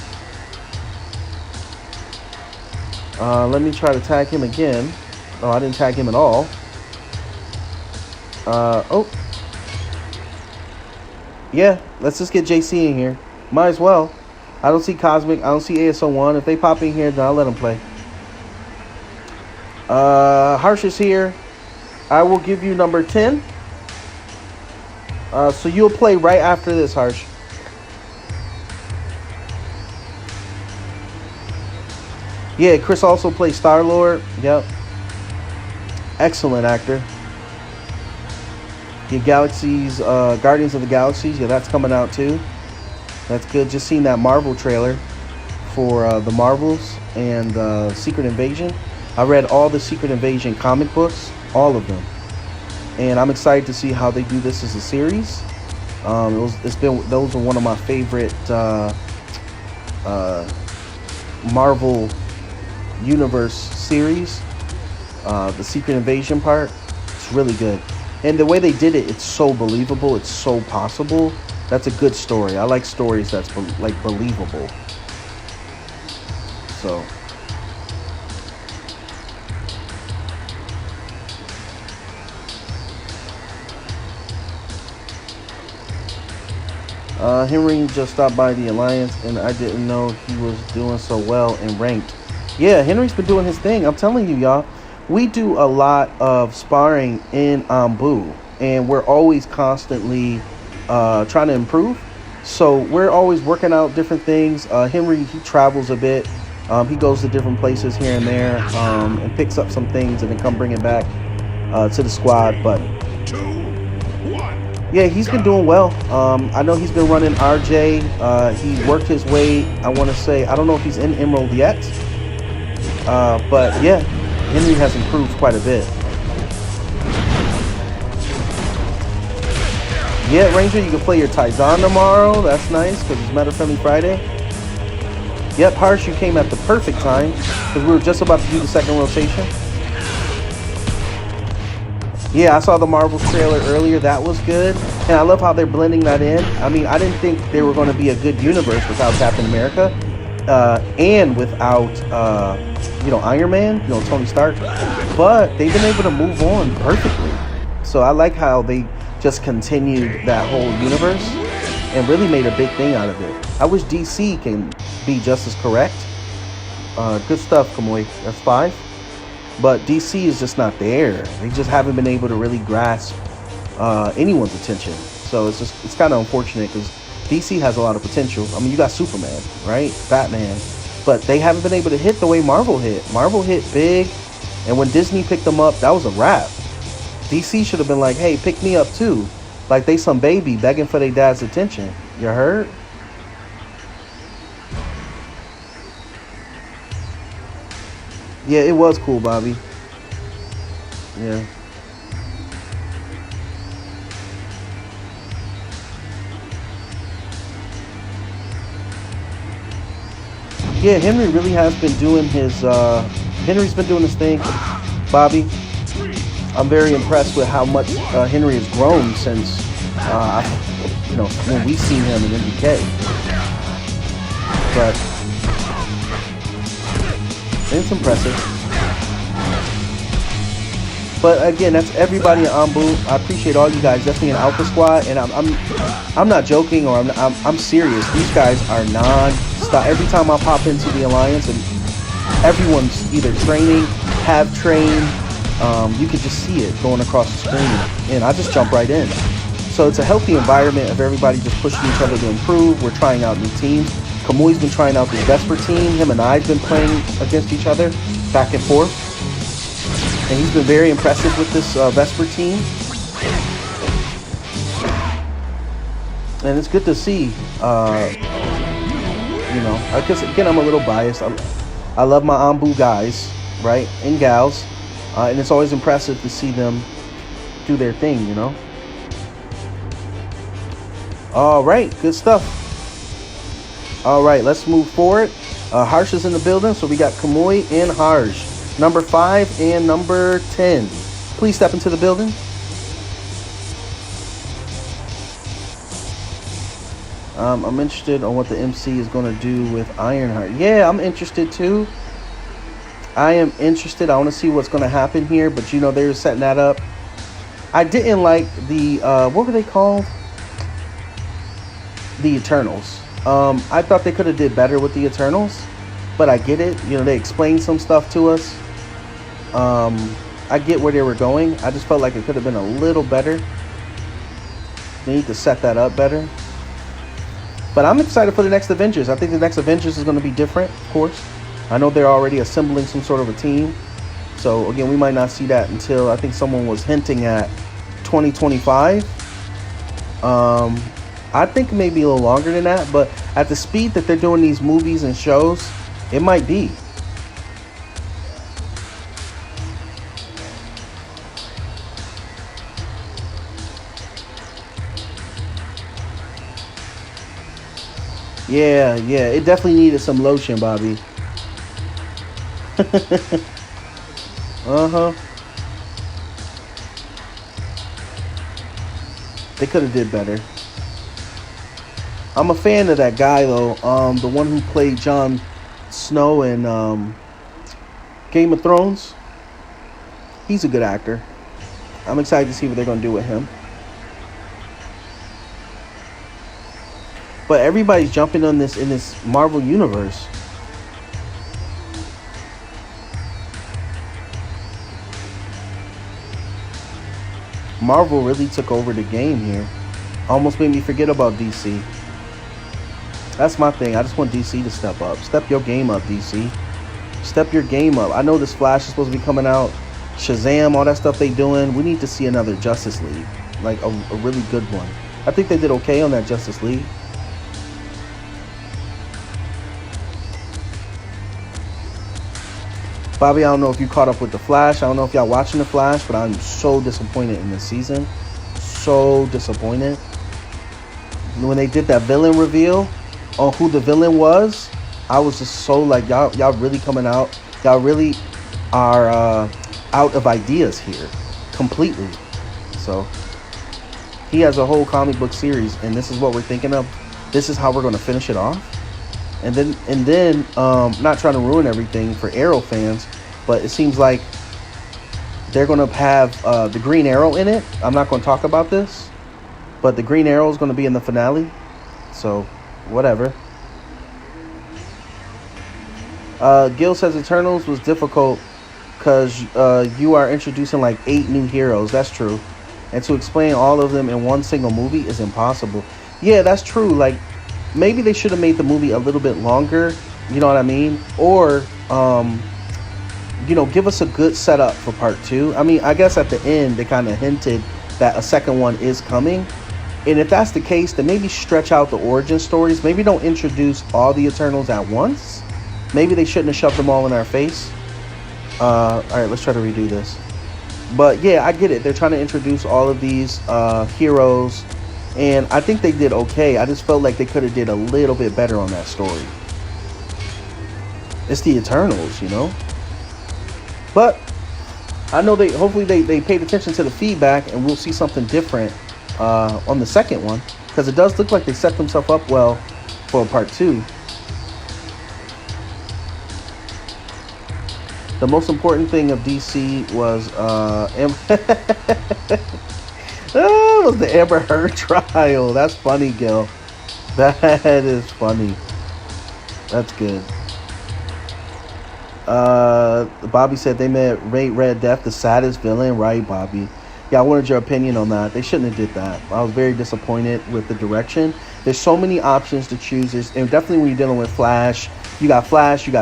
Let me try to tag him again. Oh, I didn't tag him at all. Oh. Yeah, let's just get JC in here. Might as well. I don't see Cosmic. I don't see ASO1. If they pop in here, then I'll let them play. Harsh is here. I will give you number 10. So you'll play right after this, Harsh. Yeah, Chris also plays Star-Lord. Yep. Excellent actor. Your Galaxies, Guardians of the Galaxies. Yeah, that's coming out too. That's good. Just seen that Marvel trailer for the Marvels and Secret Invasion. I read all the Secret Invasion comic books, all of them, and I'm excited to see how they do this as a series. Those are one of my favorite Marvel Universe series. The Secret Invasion part, it's really good, and the way they did it, it's so believable. It's so possible. That's a good story. I like stories that's believable. So. Henry just stopped by the Alliance, and I didn't know he was doing so well in ranked. Yeah, Henry's been doing his thing. I'm telling you, y'all. We do a lot of sparring in Ambu, and we're always constantly trying to improve. So we're always working out different things. Henry, he travels a bit. He goes to different places here and there and picks up some things and then come bring it back to the squad. But yeah, he's been doing well. I know he's been running RJ. He worked his way, I want to say, I don't know if he's in Emerald yet. But yeah, Henry has improved quite a bit. Yeah, Ranger, you can play your Taizan tomorrow. That's nice, because it's Meta Friendly Friday. Yep, Harsh, you came at the perfect time, because we were just about to do the second rotation. Yeah, I saw the Marvels trailer earlier. That was good. And I love how they're blending that in. I mean, I didn't think they were going to be a good universe without Captain America. And without, Iron Man, Tony Stark. But they've been able to move on perfectly. So I like how they just continued that whole universe and really made a big thing out of it. I wish DC can be just as correct. Good stuff, Kamui. That's 5. But DC is just not there. They just haven't been able to really grasp anyone's attention. So it's kind of unfortunate because DC has a lot of potential. I mean, you got Superman, right? Batman. But they haven't been able to hit the way Marvel hit. Marvel hit big. And when Disney picked them up, that was a wrap. DC should have been like, hey, pick me up too. Like they some baby begging for their dad's attention. You heard? Yeah, it was cool, Bobby. Yeah. Yeah, Henry really has been doing his, Henry's been doing his thing, Bobby. I'm very impressed with how much Henry has grown since, when we seen him in MDK. But it's impressive. But again, that's everybody in Ambu. I appreciate all you guys, definitely in Alpha Squad, and I'm not joking, or I'm serious. These guys are non-stop. Every time I pop into the Alliance, and everyone's either training, have trained. You can just see it going across the screen, and I just jump right in. So it's a healthy environment of everybody just pushing each other to improve. We're trying out new teams. Kamui's been trying out this Vesper team. Him and I've been playing against each other back and forth. And he's been very impressive with this Vesper team. And it's good to see, because again, I'm a little biased. I love my Ambu guys, right, and gals. And it's always impressive to see them do their thing, All right, good stuff. All right, let's move forward. Harsh is in the building, so we got Kamui and Harsh. Number 5 and number 10. Please step into the building. I'm interested on what the MC is going to do with Ironheart. Yeah, I'm interested too. I am interested. I want to see what's going to happen here, but they're setting that up. I didn't like the, what were they called? The Eternals. I thought they could have did better with the Eternals, but I get it. They explained some stuff to us. I get where they were going. I just felt like it could have been a little better. They need to set that up better. But I'm excited for the next Avengers. I think the next Avengers is going to be different, of course. I know they're already assembling some sort of a team. So, again, we might not see that until, I think someone was hinting at 2025. I think maybe a little longer than that. But at the speed that they're doing these movies and shows, it might be. Yeah, it definitely needed some lotion, Bobby. They could have did better. I'm a fan of that guy though. The one who played Jon Snow in Game of Thrones. He's a good actor. I'm excited to see what they're gonna do with him. But everybody's jumping on this in this Marvel universe. Marvel really took over the game here. Almost made me forget about DC. That's my thing. I just want DC to step up. Step your game up, DC. Step your game up. I know this Flash is supposed to be coming out. Shazam, all that stuff they doing. We need to see another Justice League. Like a really good one. I think they did okay on that Justice League. Bobby, I don't know if you caught up with The Flash. I don't know if y'all watching The Flash, but I'm so disappointed in this season. So disappointed. When they did that villain reveal on who the villain was, I was just so like, y'all really coming out. Y'all really are out of ideas here. Completely. So he has a whole comic book series, and this is what we're thinking of. This is how we're going to finish it off. And then not trying to ruin everything for Arrow fans, but it seems like they're going to have the Green Arrow in it. I'm not going to talk about this, but the Green Arrow is going to be in the finale. So, whatever. Gil says Eternals was difficult because you are introducing like 8 new heroes. That's true. And to explain all of them in one single movie is impossible. Yeah, that's true. Like, maybe they should have made the movie a little bit longer. You know what I mean? Or, you know, give us a good setup for part 2. I mean, I guess at the end, they kind of hinted that a second one is coming. And if that's the case, then maybe stretch out the origin stories. Maybe don't introduce all the Eternals at once. Maybe they shouldn't have shoved them all in our face. All right, let's try to redo this. But yeah, I get it. They're trying to introduce all of these heroes. And I think they did okay. I just felt like they could have did a little bit better on that story. It's the Eternals, you know. But I know hopefully they paid attention to the feedback, and we'll see something different on the second one, because it does look like they set themselves up well for part 2. The most important thing of DC was was the Amber Heard trial. That's funny, Gil. That is funny. That's good. Bobby said they made Red Death the saddest villain. Right, Bobby? Yeah, I wanted your opinion on that. They shouldn't have did that. I was very disappointed with the direction. There's so many options to choose. And definitely when you're dealing with Flash, you got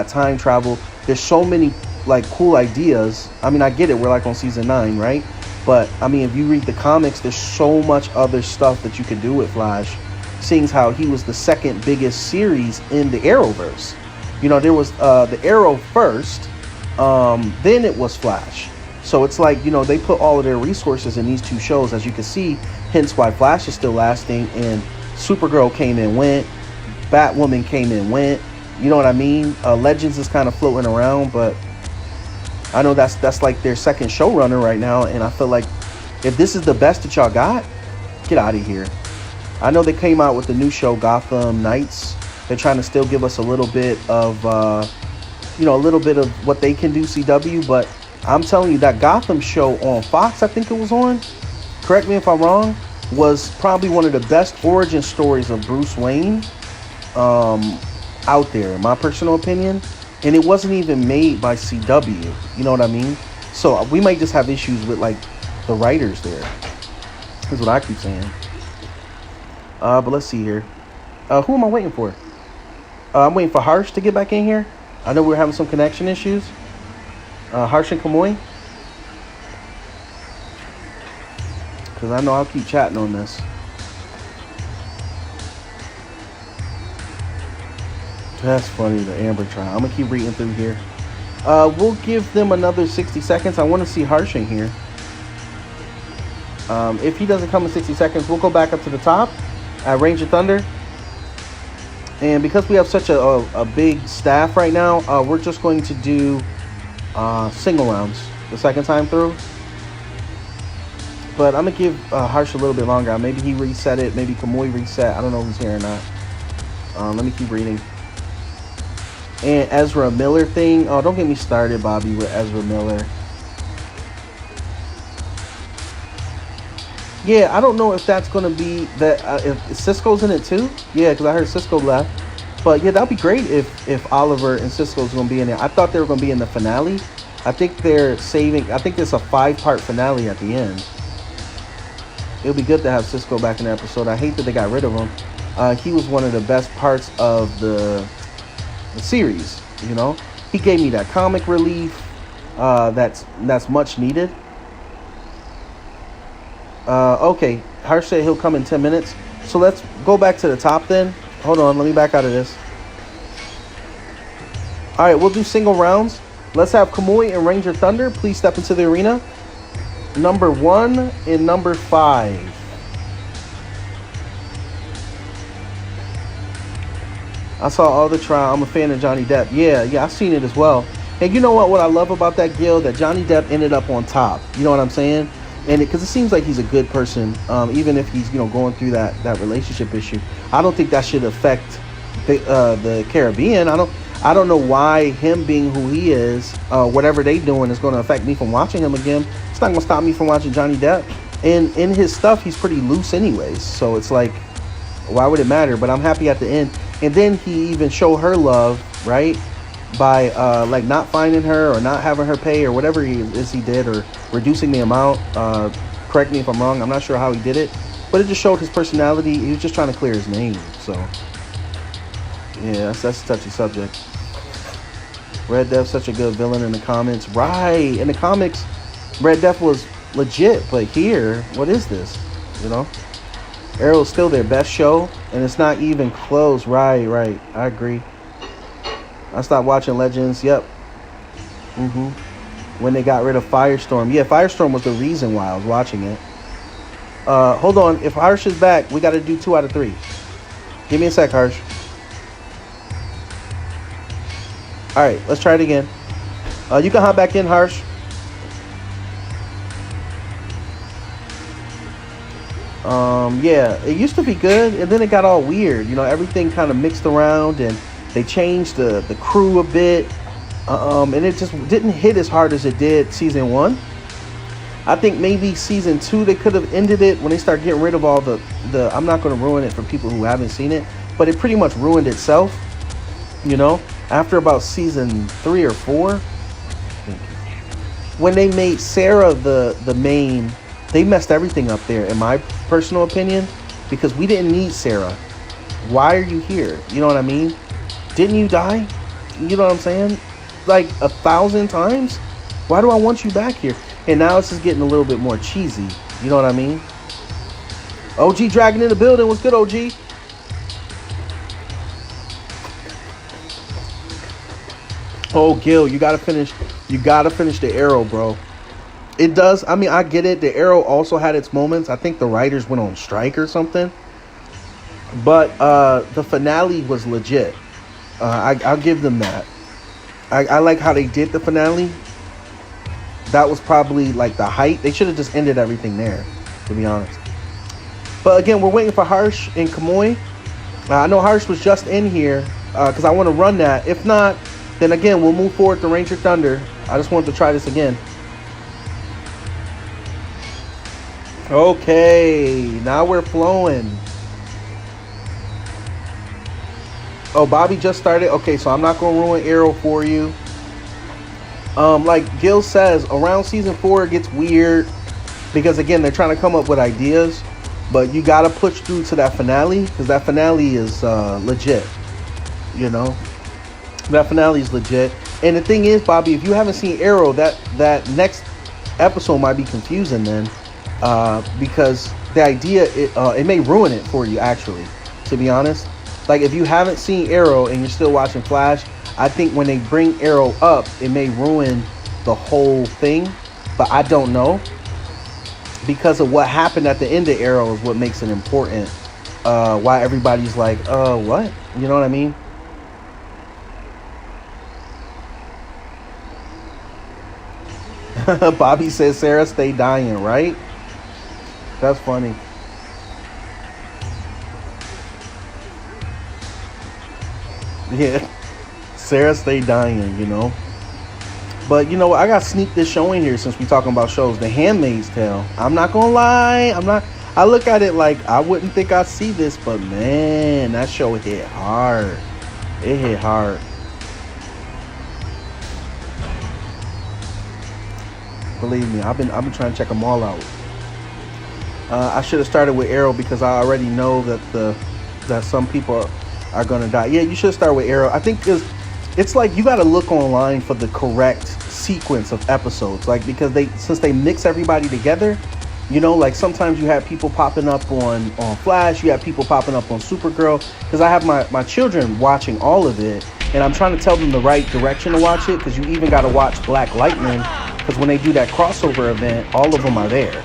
time travel. There's so many like cool ideas. I mean, I get it. We're like on season 9, right? But I mean, if you read the comics, there's so much other stuff that you could do with Flash, seeing how he was the second biggest series in the Arrowverse. You know, there was the Arrow first, then it was Flash. So it's like, you know, they put all of their resources in these 2 shows, as you can see, hence why Flash is still lasting, and Supergirl came and went, Batwoman came and went, you know what I mean? Legends is kind of floating around, but I know that's like their second showrunner right now, and I feel like if this is the best that y'all got, get out of here. I know they came out with the new show, Gotham Knights. They're trying to still give us a little bit of, you know, a little bit of what they can do, CW, but I'm telling you, that Gotham show on Fox, I think it was on, correct me if I'm wrong, was probably one of the best origin stories of Bruce Wayne out there, in my personal opinion. And it wasn't even made by CW, you know what I mean? So we might just have issues with like the writers there. That's what I keep saying. But let's see here. Who am I waiting for? I'm waiting for Harsh to get back in here. I know we're having some connection issues. Harsh and Kamoy. Because I know I'll keep chatting on this. That's funny, the Amber trial. I'm going to keep reading through here. We'll give them another 60 seconds. I want to see Harsh in here. If he doesn't come in 60 seconds, we'll go back up to the top at Ranger Thunder. And because we have such a big staff right now, we're just going to do single rounds the second time through. But I'm going to give Harsh a little bit longer. Maybe he reset it. Maybe Kamoy reset. I don't know who's here or not. Let me keep reading. And Ezra Miller thing. Oh, don't get me started, Bobby, with Ezra Miller. Yeah, I don't know if that's going to be that. If Cisco's in it too. Yeah, because I heard Cisco left. But yeah, that'd be great if Oliver and Cisco's going to be in there. I thought they were going to be in the finale. I think they're saving. I think there's a 5-part finale at the end. It'll be good to have Cisco back in the episode. I hate that they got rid of him. He was one of the best parts of the series, you know. He gave me that comic relief that's much needed. Okay, Harsh said he'll come in 10 minutes. So let's go back to the top then. Hold on, let me back out of this. All right, we'll do single rounds. Let's have Kamoy and Ranger Thunder please step into the arena. Number 1 and number 5. I saw all the trial. I'm a fan of Johnny Depp. Yeah, I've seen it as well. And you know what I love about that, Gil? That Johnny Depp ended up on top. You know what I'm saying? and because it seems like he's a good person, even if he's going through that relationship issue. I don't think that should affect the Caribbean. I don't know why him being who he is, whatever they doing is going to affect me from watching him again. It's not going to stop me from watching Johnny Depp. And in his stuff, he's pretty loose anyways. So it's like, why would it matter? But I'm happy at the end. And then he even showed her love, right? By like not finding her or not having her pay or whatever he did, or reducing the amount. Correct me if I'm wrong. I'm not sure how he did it, but it just showed his personality. He was just trying to clear his name. So yeah, that's a touchy subject. Red Death's such a good villain in the comics. Right, in the comics, Red Death was legit, but here, what is this? Arrow's still their best show, and it's not even close. Right, I agree. I stopped watching Legends. Yep. When they got rid of Firestorm. Yeah, Firestorm was the reason why I was watching it. Hold on. If Harsh is back, we got to do 2 out of 3. Give me a sec, Harsh. All right, let's try it again. You can hop back in, Harsh. Yeah, it used to be good, and then it got all weird. Everything kind of mixed around, and they changed the crew a bit, and it just didn't hit as hard as it did season 1. I think maybe season 2 they could have ended it when they start getting rid of all the I'm not going to ruin it for people who haven't seen it, but it pretty much ruined itself. After about season 3 or 4, when they made Sarah the main, they messed everything up there, in my personal opinion, because we didn't need Sarah. Why are you here? You know what I mean? Didn't you die? You know what I'm saying? Like 1,000 times? Why do I want you back here? And now it's just getting a little bit more cheesy. You know what I mean? OG Dragon in the building. What's good, OG? Oh, Gil, you gotta finish the Arrow, bro. It does. I mean, I get it. The Arrow also had its moments. I think the writers went on strike or something. But the finale was legit. I'll give them that. I like how they did the finale. That was probably like the height. They should have just ended everything there, to be honest. But again, we're waiting for Harsh and Kamoy. I know Harsh was just in here because I want to run that. If not, then again, we'll move forward to Ranger Thunder. I just wanted to try this again. Okay, now we're flowing. Oh, Bobby just started. Okay, so I'm not going to ruin Arrow for you. Like Gil says, around season 4 it gets weird because again, they're trying to come up with ideas, but you got to push through to that finale because that finale is legit. That finale is legit. And the thing is, Bobby, if you haven't seen Arrow, that next episode might be confusing then, because the idea it may ruin it for you, actually, to be honest. Like if you haven't seen Arrow and you're still watching Flash, I think when they bring Arrow up, it may ruin the whole thing, but I don't know, because of what happened at the end of Arrow is what makes it important. Why everybody's like, what? You know what I mean? Bobby says Sarah stay dying, right? That's funny. Yeah, Sarah stay dying, But I got sneak this show in here since we talking about shows. The Handmaid's Tale. I'm not gonna lie. I look at it like I wouldn't think I'd see this, but man, that show hit hard. It hit hard. Believe me, I've been trying to check them all out. I should have started with Arrow because I already know that some people are gonna die. Yeah, you should start with Arrow. I think it's like you got to look online for the correct sequence of episodes, like because since they mix everybody together, like sometimes you have people popping up on Flash, you have people popping up on Supergirl, because I have my children watching all of it, and I'm trying to tell them the right direction to watch it, because you even got to watch Black Lightning, because when they do that crossover event, all of them are there,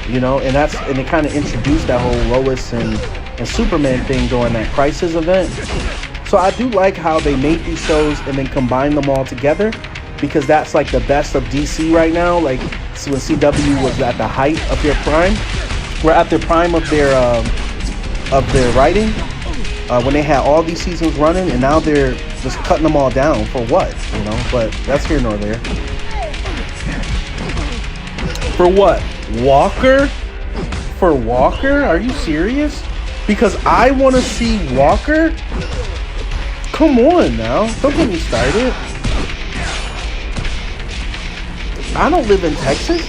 and they kind of introduced that whole Lois and Superman thing during that Crisis event. So I do like how they make these shows and then combine them all together, because that's like the best of DC right now. Like So when CW was at the height of their prime, we're at the prime of their writing, when they had all these seasons running, and now they're just cutting them all down for what, you know? But that's here nor there. For what? Walker? For Walker? Are you serious? Because I want to see Walker? Come on now. Don't get me started. I don't live in Texas.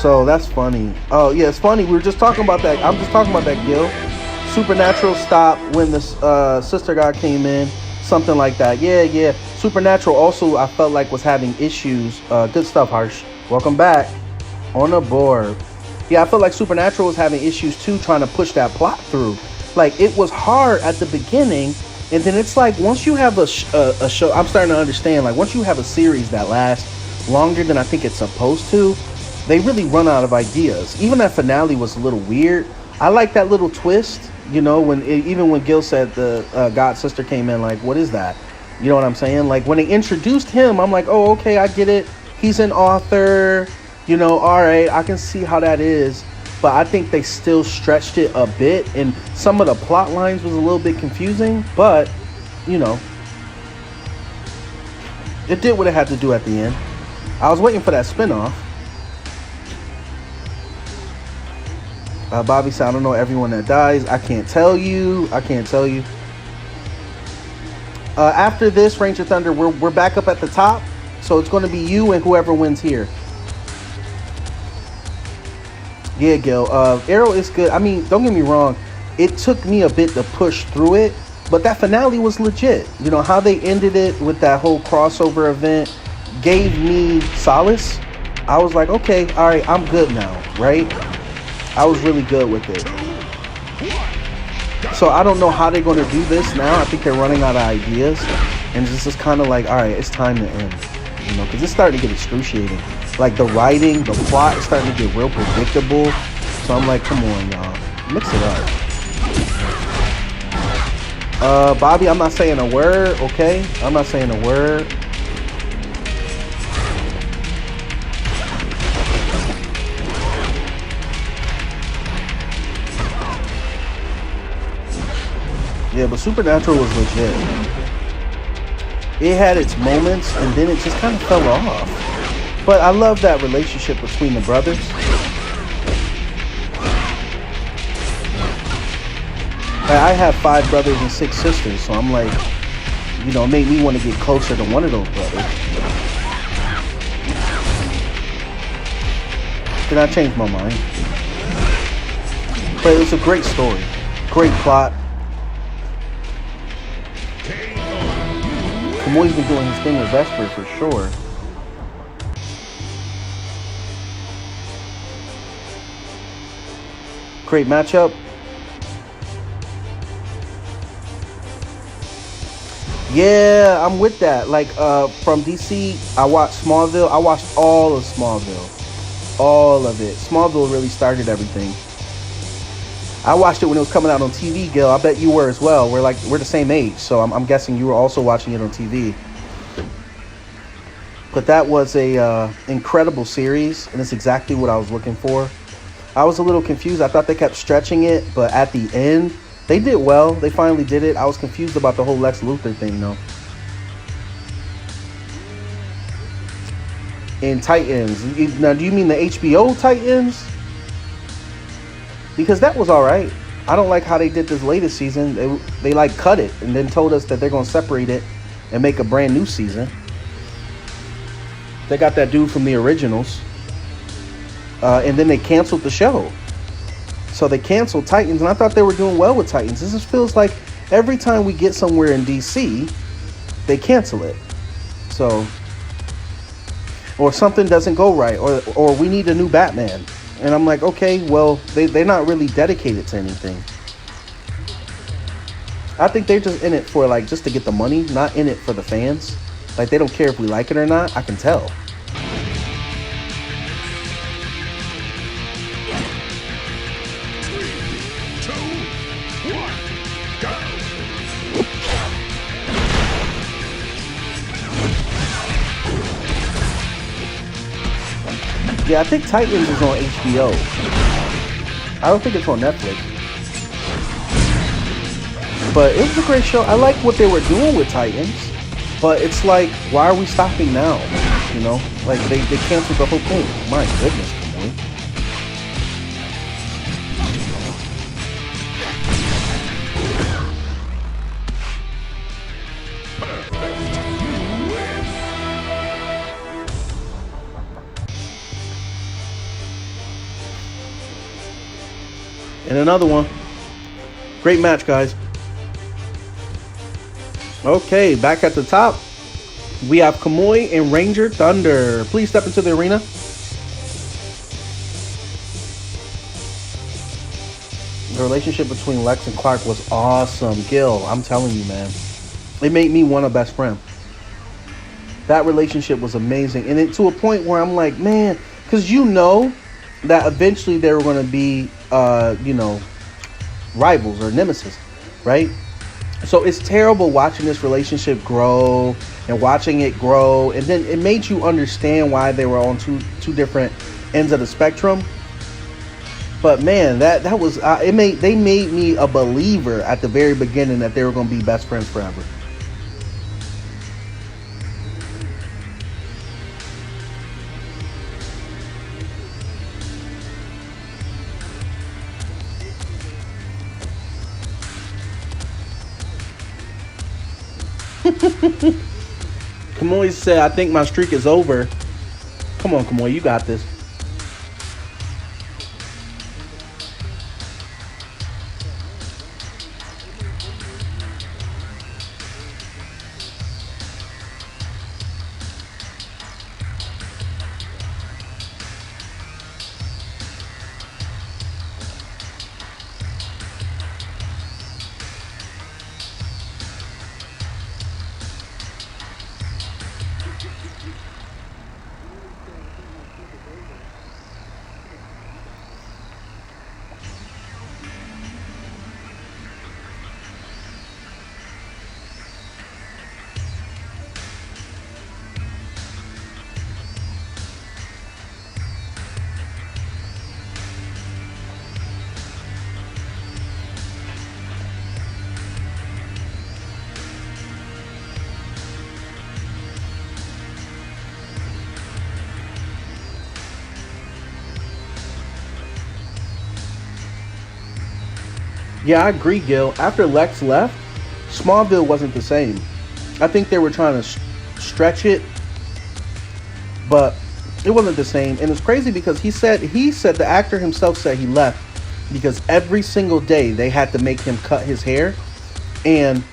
So that's funny. Oh yeah, it's funny. We were just talking about that. I'm just talking about that, Gil. Supernatural stopped when the sister god came in. Something like that. Yeah. Supernatural also, I felt like, was having issues. Good stuff, Harsh. Welcome back. On the board. Yeah, I felt like Supernatural was having issues too, trying to push that plot through. Like, it was hard at the beginning, and then it's like, once you have a show, I'm starting to understand, like, once you have a series that lasts longer than I think it's supposed to, they really run out of ideas. Even that finale was a little weird. I like that little twist, you know, even when Gil said the god sister came in, like, what is that? You know what I'm saying? Like, when they introduced him, I'm like, oh, okay, I get it. He's an author, you know, all right, I can see how that is. But I think they still stretched it a bit, and some of the plot lines was a little bit confusing, but, you know, it did what it had to do at the end. I was waiting for that spinoff. Bobby said, I don't know everyone that dies. I can't tell you. After this, Ranger Thunder, we're back up at the top. So it's going to be you and whoever wins here. Yeah, Gil. Arrow is good. I mean, don't get me wrong. It took me a bit to push through it. But that finale was legit. You know, how they ended it with that whole crossover event gave me solace. I was like, okay, all right, I'm good now, right? I was really good with it. So I don't know how they're going to do this now. I think they're running out of ideas. And it's just kind of like, all right, it's time to end. You know, because it's starting to get excruciating. Like, the writing, the plot is starting to get real predictable. So I'm like, come on, y'all. Mix it up. Bobby, I'm not saying a word, okay? I'm not saying a word. Yeah, but Supernatural was legit. It had its moments, and then it just kind of fell off. But I love that relationship between the brothers. I have 5 brothers and 6 sisters, so I'm like, you know, it made me want to get closer to one of those brothers. Then I changed my mind. But it was a great story. Great plot. Kamui's been doing his thing with Vesper for sure. Great matchup. Yeah, I'm with that. Like, from DC, I watched Smallville. I watched all of Smallville. All of it. Smallville really started everything. I watched it when it was coming out on TV, Gil. I bet you were as well. We're the same age, so I'm guessing you were also watching it on TV. But that was a incredible series, and it's exactly what I was looking for. I was a little confused. I thought they kept stretching it, but at the end, they did well. They finally did it. I was confused about the whole Lex Luthor thing, though. In Titans. Now, do you mean the HBO Titans? Because that was alright. I don't like how they did this latest season. They like cut it and then told us that they're going to separate it and make a brand new season. They got that dude from the originals. And then they canceled the show. So they canceled Titans, and I thought they were doing well with Titans. This just feels like every time we get somewhere in DC, they cancel it. So, or something doesn't go right, or we need a new Batman. And I'm like, okay, well, they're not really dedicated to anything. I think they're just in it for, like, just to get the money, not in it for the fans. Like, they don't care if we like it or not. I can tell. Yeah, I think Titans is on HBO. I don't think it's on Netflix. But it was a great show. I like what they were doing with Titans. But it's like, why are we stopping now? You know? Like, they canceled the whole thing. My goodness, man. And another one. Great match, guys. Okay, back at the top, we have Kamui and Ranger Thunder. Please step into the arena. The relationship between Lex and Clark was awesome. Gil, I'm telling you, man. It made me want a best friend. That relationship was amazing. And it to a point where I'm like, man, because you know that eventually they were going to be, you know, rivals or nemesis, right? So it's terrible watching this relationship grow and watching it grow, and then it made you understand why they were on two different ends of the spectrum. But man, that was they made me a believer at the very beginning that they were going to be best friends forever. Kamui said, I think my streak is over. Come on, Kamui, you got this. Yeah, I agree, Gil. After Lex left, Smallville wasn't the same. I think they were trying to stretch it, but it wasn't the same. And it's crazy because he said the actor himself said he left because every single day they had to make him cut his hair, and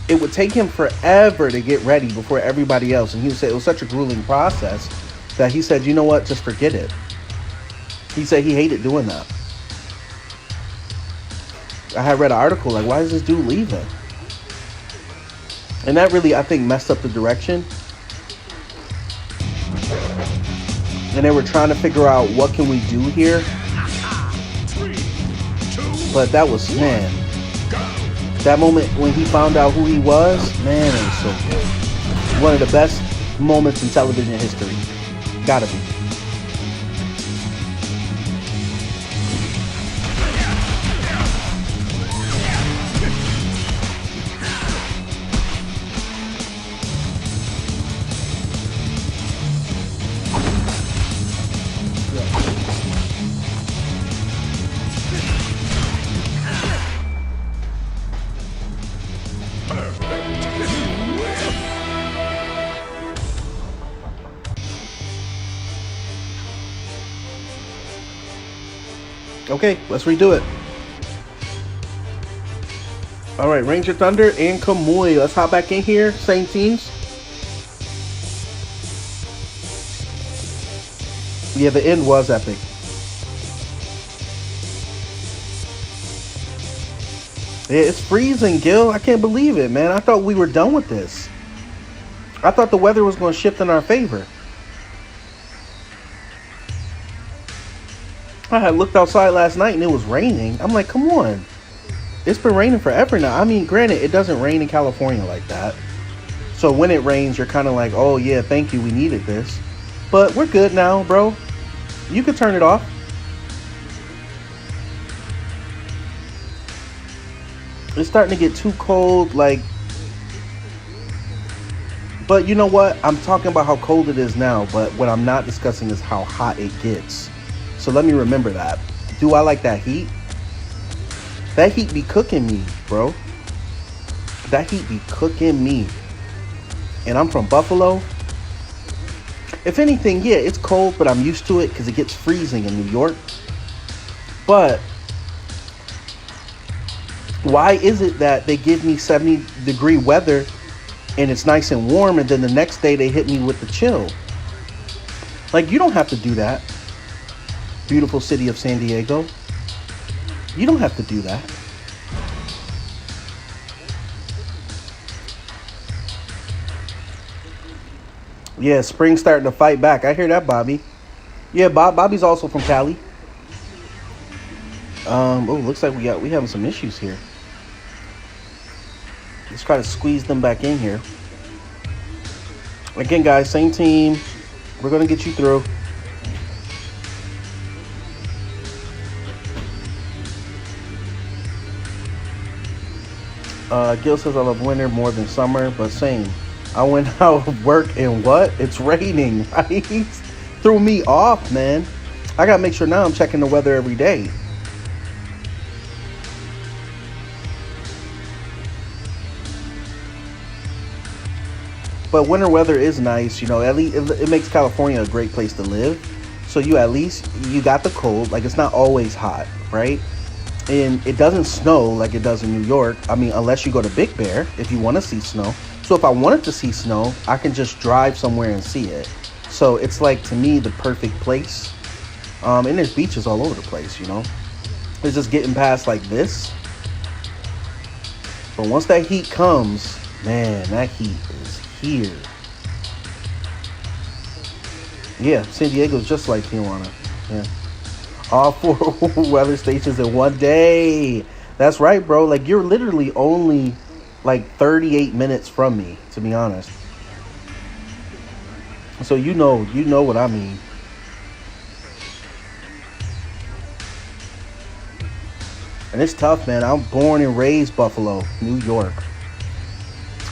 it would take him forever to get ready before everybody else. And he said it was such a grueling process that he said, you know what, just forget it. He said he hated doing that. I had read an article like, why is this dude leaving? And that really, I think, messed up the direction. And they were trying to figure out what can we do here. But that was, man, that moment when he found out who he was, man, it was so good. One of the best moments in television history. Gotta be. Okay, let's redo it. All right, Ranger Thunder and Kamui. Let's hop back in here. Same teams. Yeah, the end was epic. Yeah, it's freezing, Gil. I can't believe it, man. I thought we were done with this. I thought the weather was going to shift in our favor. I had looked outside last night and it was raining. I'm like, come on. It's been raining forever now. I mean, granted, it doesn't rain in California like that. So when it rains, you're kind of like, oh, yeah, thank you. We needed this. But we're good now, bro. You could turn it off. It's starting to get too cold, like. But you know what? I'm talking about how cold it is now, but what I'm not discussing is how hot it gets. So let me remember that. Do I like that heat? That heat be cooking me, bro. That heat be cooking me. And I'm from Buffalo. If anything, yeah, it's cold, but I'm used to it because it gets freezing in New York. But why is it that they give me 70-degree weather and it's nice and warm, and then the next day they hit me with the chill? Like, you don't have to do that. Beautiful city of San Diego. You don't have to do that. Yeah, spring's starting to fight back. I hear that, Bobby. Yeah, Bobby's also from Cali. Oh, looks like we having some issues here. Let's try to squeeze them back in here. Again, guys, same team. We're gonna get you through. Gil says I love winter more than summer, but same. I went out of work and what? It's raining, right? Threw me off, man. I gotta make sure now I'm checking the weather every day. But winter weather is nice, you know. At least it makes California a great place to live. So you got the cold. Like, it's not always hot, right? And it doesn't snow like it does in New York. I mean, unless you go to Big Bear if you want to see snow. So if I wanted to see snow, I can just drive somewhere and see it. So it's like, to me, the perfect place. And there's beaches all over the place, you know. It's just getting past like this. But once that heat comes, man, that heat is here. Yeah, San Diego's just like Tijuana. Yeah. All 4 weather stations in one day. That's right, bro. Like, you're literally only like 38 minutes from me, to be honest. So you know what I mean. And it's tough, man. I'm born and raised Buffalo, New York.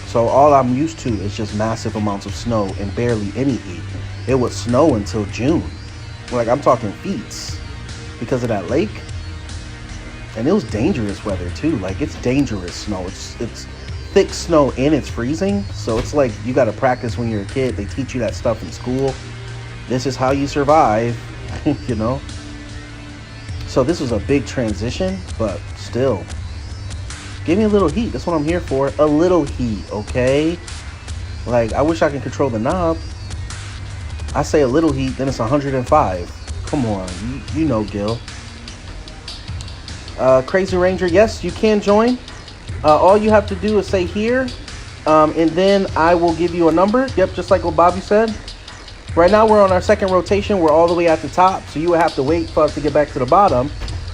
So all I'm used to is just massive amounts of snow and barely any heat. It would snow until June. Like, I'm talking feet because of that lake. And it was dangerous weather too. Like, it's dangerous snow. It's thick snow and it's freezing. So it's like, you got to practice when you're a kid. They teach you that stuff in school. This is how you survive, you know. So this was a big transition, but still, give me a little heat. That's what I'm here for. A little heat, okay? Like, I wish I could control the knob. I say a little heat, then it's 105. Come on, you know, Gil. Crazy Ranger, yes, you can join. All you have to do is say here, and then I will give you a number. Yep, just like what Bobby said. Right now we're on our second rotation. We're all the way at the top, so you would have to wait for us to get back to the bottom.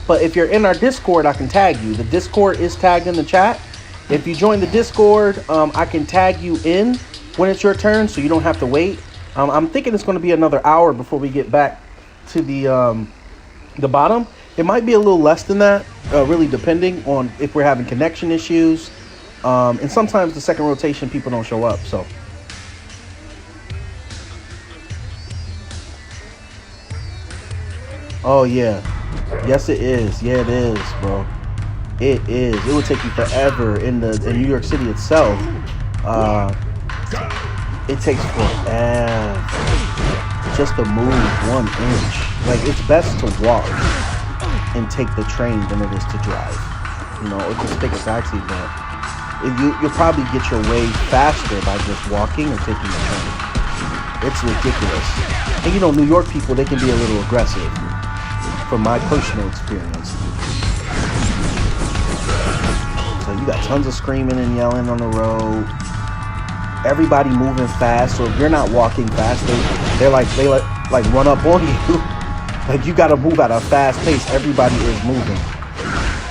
But if you're in our Discord, I can tag you. The Discord is tagged in the chat. If you join the Discord, I can tag you in when it's your turn, so you don't have to wait. I'm thinking it's going to be another hour before we get back to the bottom. It might be a little less than that, really depending on if we're having connection issues. And sometimes the second rotation, people don't show up, so. Oh, yeah. Yes, it is. Yeah, it is, bro. It is. It would take you forever in New York City itself. It takes forever just to move 1 inch. Like, it's best to walk and take the train than it is to drive. You know, or just take a taxi, but you'll probably get your way faster by just walking or taking the train. It's ridiculous. And you know, New York people, they can be a little aggressive, from my personal experience. So you got tons of screaming and yelling on the road. Everybody moving fast. So if you're not walking fast, they run up on you. Like, you got to move at a fast pace. Everybody is moving,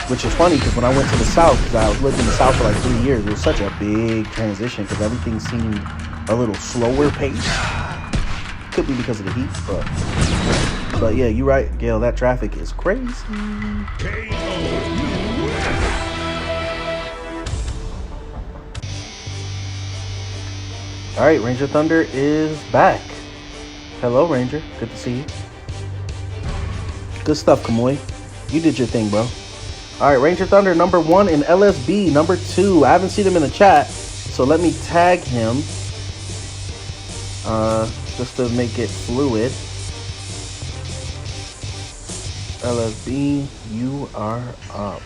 which is funny because when I went to the South, because I lived in the South for like 3 years, it was such a big transition because everything seemed a little slower paced. Could be because of the heat, but But yeah, you're right, Gail. That traffic is crazy. All right, Ranger Thunder is back. Hello, Ranger. Good to see you. Good stuff, Kamoy. You did your thing, bro. All right, Ranger Thunder number 1 and LSB number 2. I haven't seen him in the chat, so let me tag him just to make it fluid. LSB, you are up.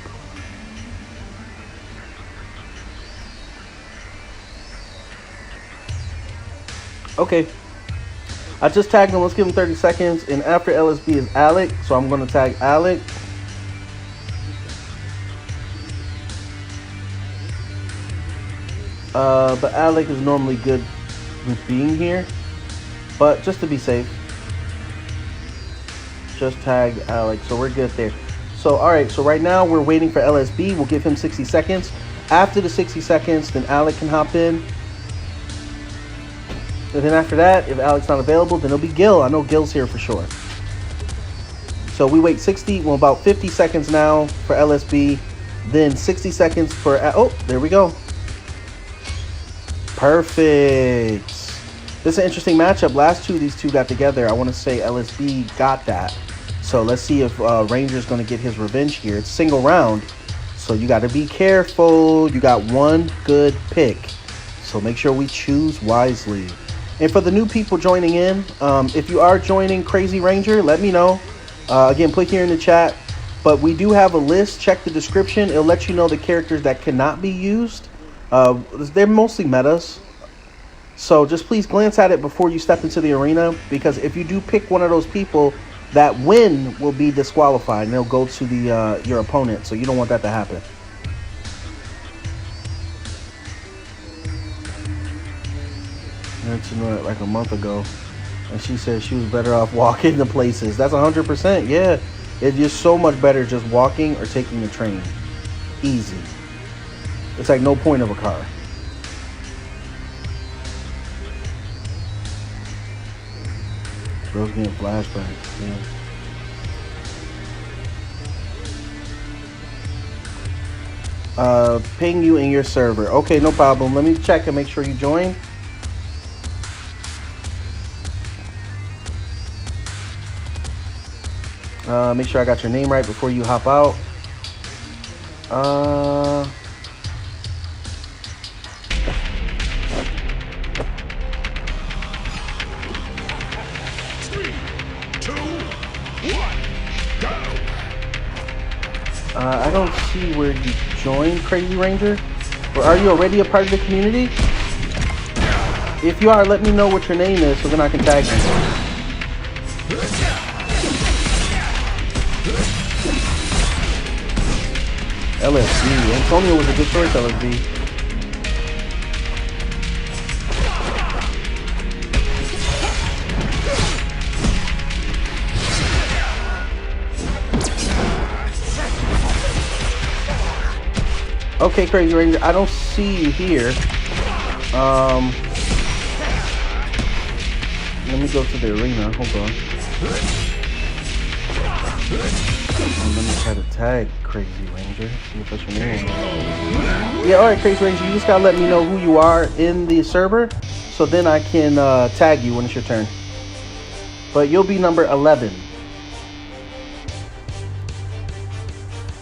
Okay. I just tagged him. Let's give him 30 seconds. And after LSB is Alec, so I'm going to tag Alec. But Alec is normally good with being here. But just to be safe, just tagged Alec. So we're good there. So, all right. So right now we're waiting for LSB. We'll give him 60 seconds. After the 60 seconds, then Alec can hop in. And then after that, if Alec's not available, then it'll be Gil. I know Gil's here for sure. So we wait about 50 seconds now for LSB. Then 60 seconds for, oh, there we go. Perfect. This is an interesting matchup. Last two, these two got together. I want to say LSB got that. So let's see if Ranger's going to get his revenge here. It's single round. So you got to be careful. You got one good pick. So make sure we choose wisely. And for the new people joining in, if you are joining Crazy Ranger, let me know. Again, click here in the chat. But we do have a list. Check the description. It'll let you know the characters that cannot be used. They're mostly metas. So just please glance at it before you step into the arena. Because if you do pick one of those people, that win will be disqualified. And it'll go to the your opponent. So you don't want that to happen. Mentioned it like a month ago, and she said she was better off walking to places. That's 100%. Yeah, it's just so much better just walking or taking the train. Easy. It's like no point of a car. Girls getting flashbacks. Yeah. Ping you in your server. Okay, no problem. Let me check and make sure you join. Make sure I got your name right before you hop out. 3, 2, 1, go! I don't see where you joined, Crazy Ranger. Or are you already a part of the community? If you are, let me know what your name is so then I can tag you. LSB. Antonio was a good choice, LSB. Okay, Crazy Ranger, I don't see you here. Let me go to the arena. Hold on. Let me try to tag Crazy Ranger. See if that's your name. Yeah, alright, Crazy Ranger. You just gotta let me know who you are in the server, so then I can tag you when it's your turn. But you'll be number 11.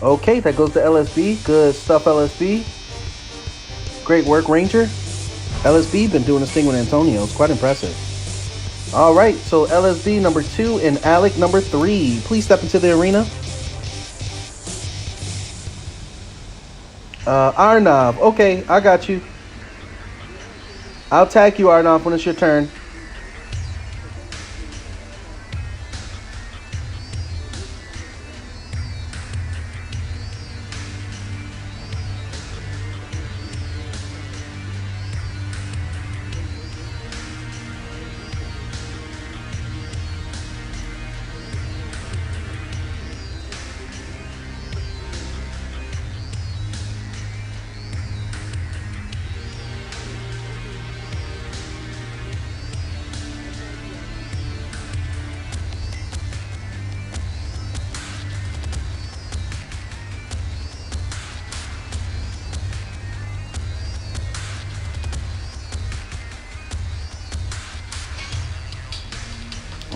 Okay, that goes to LSB. Good stuff, LSB. Great work, Ranger. LSB been doing this thing with Antonio. It's quite impressive. All right, so LSB number 2 and Alec number 3. Please step into the arena. Arnav. Okay, I got you. I'll tag you, Arnav, when it's your turn.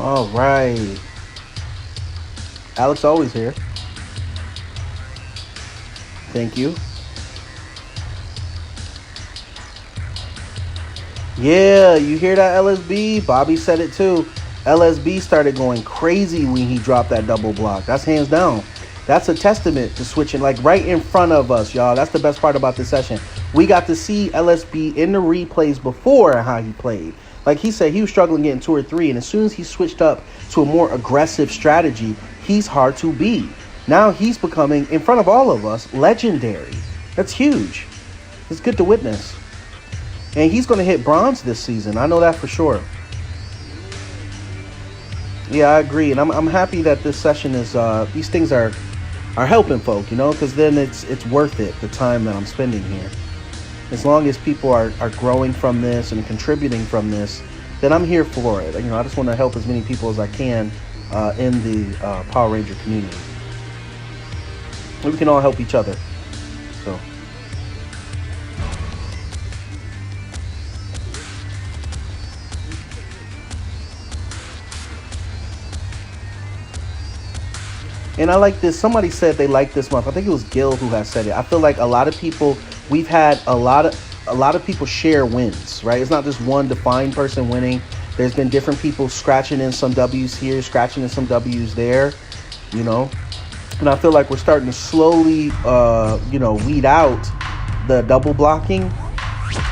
All right. Alex always here. Thank you. Yeah, you hear that, LSB? Bobby said it too. LSB started going crazy when he dropped that double block. That's hands down. That's a testament to switching, like right in front of us, y'all. That's the best part about this session. We got to see LSB in the replays before how he played. Like he said, he was struggling getting 2 or 3, and as soon as he switched up to a more aggressive strategy, he's hard to beat. Now he's becoming, in front of all of us, legendary. That's huge. It's good to witness. And he's going to hit bronze this season. I know that for sure. Yeah, I agree. And I'm happy that this session is, these things are helping folk, you know, because then it's worth it, the time that I'm spending here. As long as people are growing from this and contributing from this, then I'm here for it. You know, I just want to help as many people as I can in the Power Ranger community. We can all help each other. So. And I like this. Somebody said they like this month. I think it was Gil who has said it. I feel like a lot of people, we've had a lot of people share wins, right? It's not just one defined person winning. There's been different people scratching in some W's here, scratching in some W's there, you know. And I feel like we're starting to slowly, you know, weed out the double blocking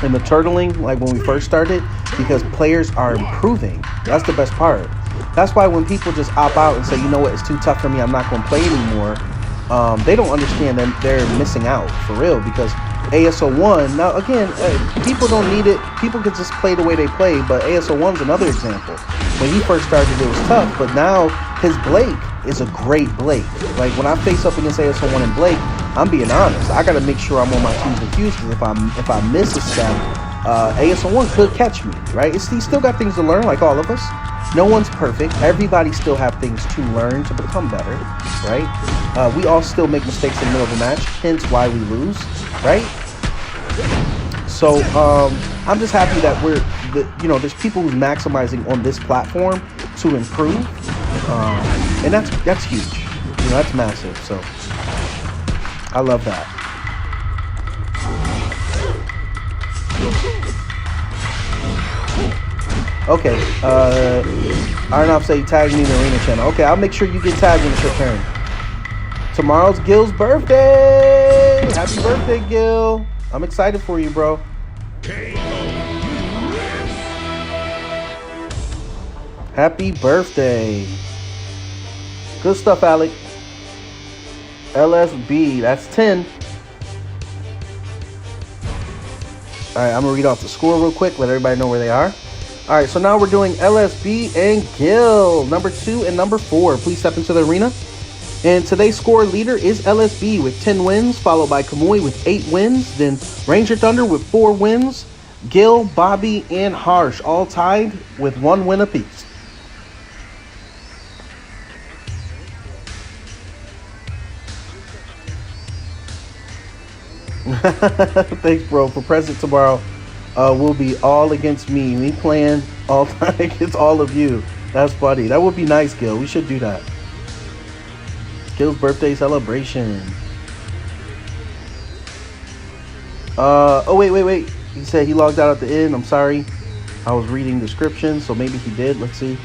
and the turtling like when we first started, because players are improving. That's the best part. That's why when people just opt out and say, you know what, it's too tough for me, I'm not going to play anymore, they don't understand that they're missing out for real, because ASO1, now again, people don't need it. People can just play the way they play, but ASO1's another example. When he first started, it was tough, but now his Blake is a great Blake. Like when I face up against ASO1 and Blake, I'm being honest. I got to make sure I'm on my Q's and Q's, because if I miss a step, ASO1 could catch me, right? He's still got things to learn, like all of us. No one's perfect. Everybody still have things to learn to become better, right? We all still make mistakes in the middle of a match, hence why we lose, right? So I'm just happy that there's people who's maximizing on this platform to improve, and that's huge. You know, that's massive. So I love that. Okay, Arnov say tag me in the arena channel. Okay, I'll make sure you get tagged when it's your turn. Tomorrow's Gil's birthday! Happy birthday, Gil! I'm excited for you, bro. Happy birthday. Good stuff, Alec. LSB, that's 10. Alright, I'm gonna read off the score real quick, let everybody know where they are. Alright, so now we're doing LSB and Gil, number 2 and number 4. Please step into the arena. And today's score leader is LSB with 10 wins, followed by Kamui with 8 wins, then Ranger Thunder with 4 wins, Gil, Bobby, and Harsh all tied with 1 win apiece. Thanks, bro. For present tomorrow, will be all against me. Me playing all time against all of you. That's funny. That would be nice, Gil. We should do that. Gil's birthday celebration. Oh, wait. He said he logged out at the end. I'm sorry. I was reading descriptions, so maybe he did. Let's see.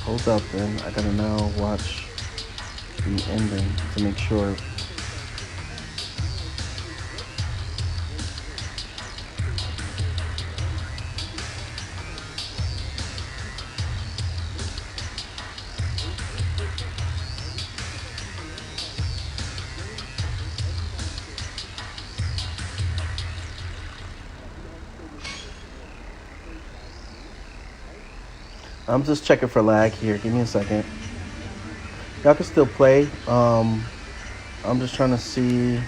Hold up then, I gotta now watch the ending to make sure. I'm just checking for lag here. Give me a second. Y'all can still play. I'm just trying to see.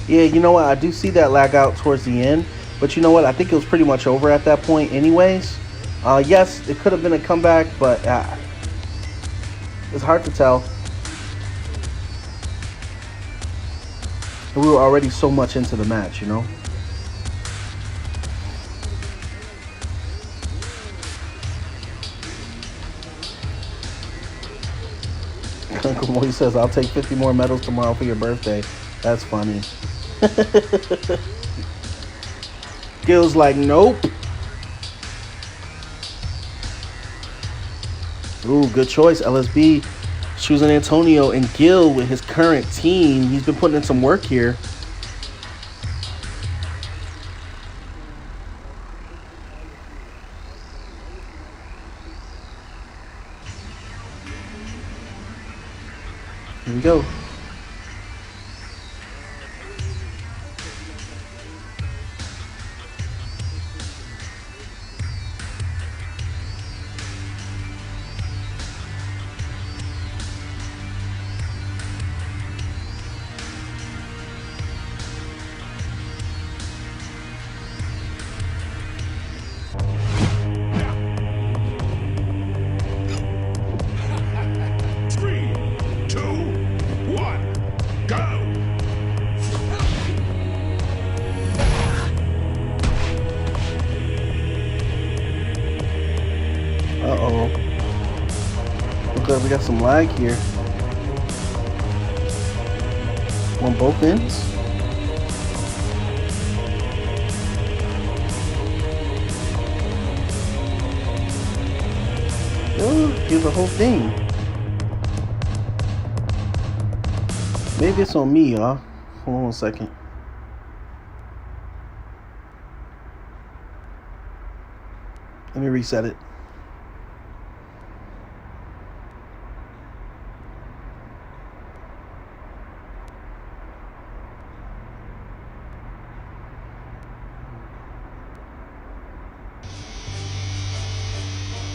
Yeah, you know what? I do see that lag out towards the end. But you know what? I think it was pretty much over at that point anyways. Yes, it could have been a comeback, but it's hard to tell. We were already so much into the match, you know? Uncle Moy says, I'll take 50 more medals tomorrow for your birthday. That's funny. Gil's like, nope. Ooh, good choice. LSB choosing Antonio, and Gil with his current team. He's been putting in some work here. Here we go. Uh-oh. Looks like we got some lag here. On both ends. Oh, here's the whole thing. Maybe it's on me, y'all. Hold on a second. Let me reset it.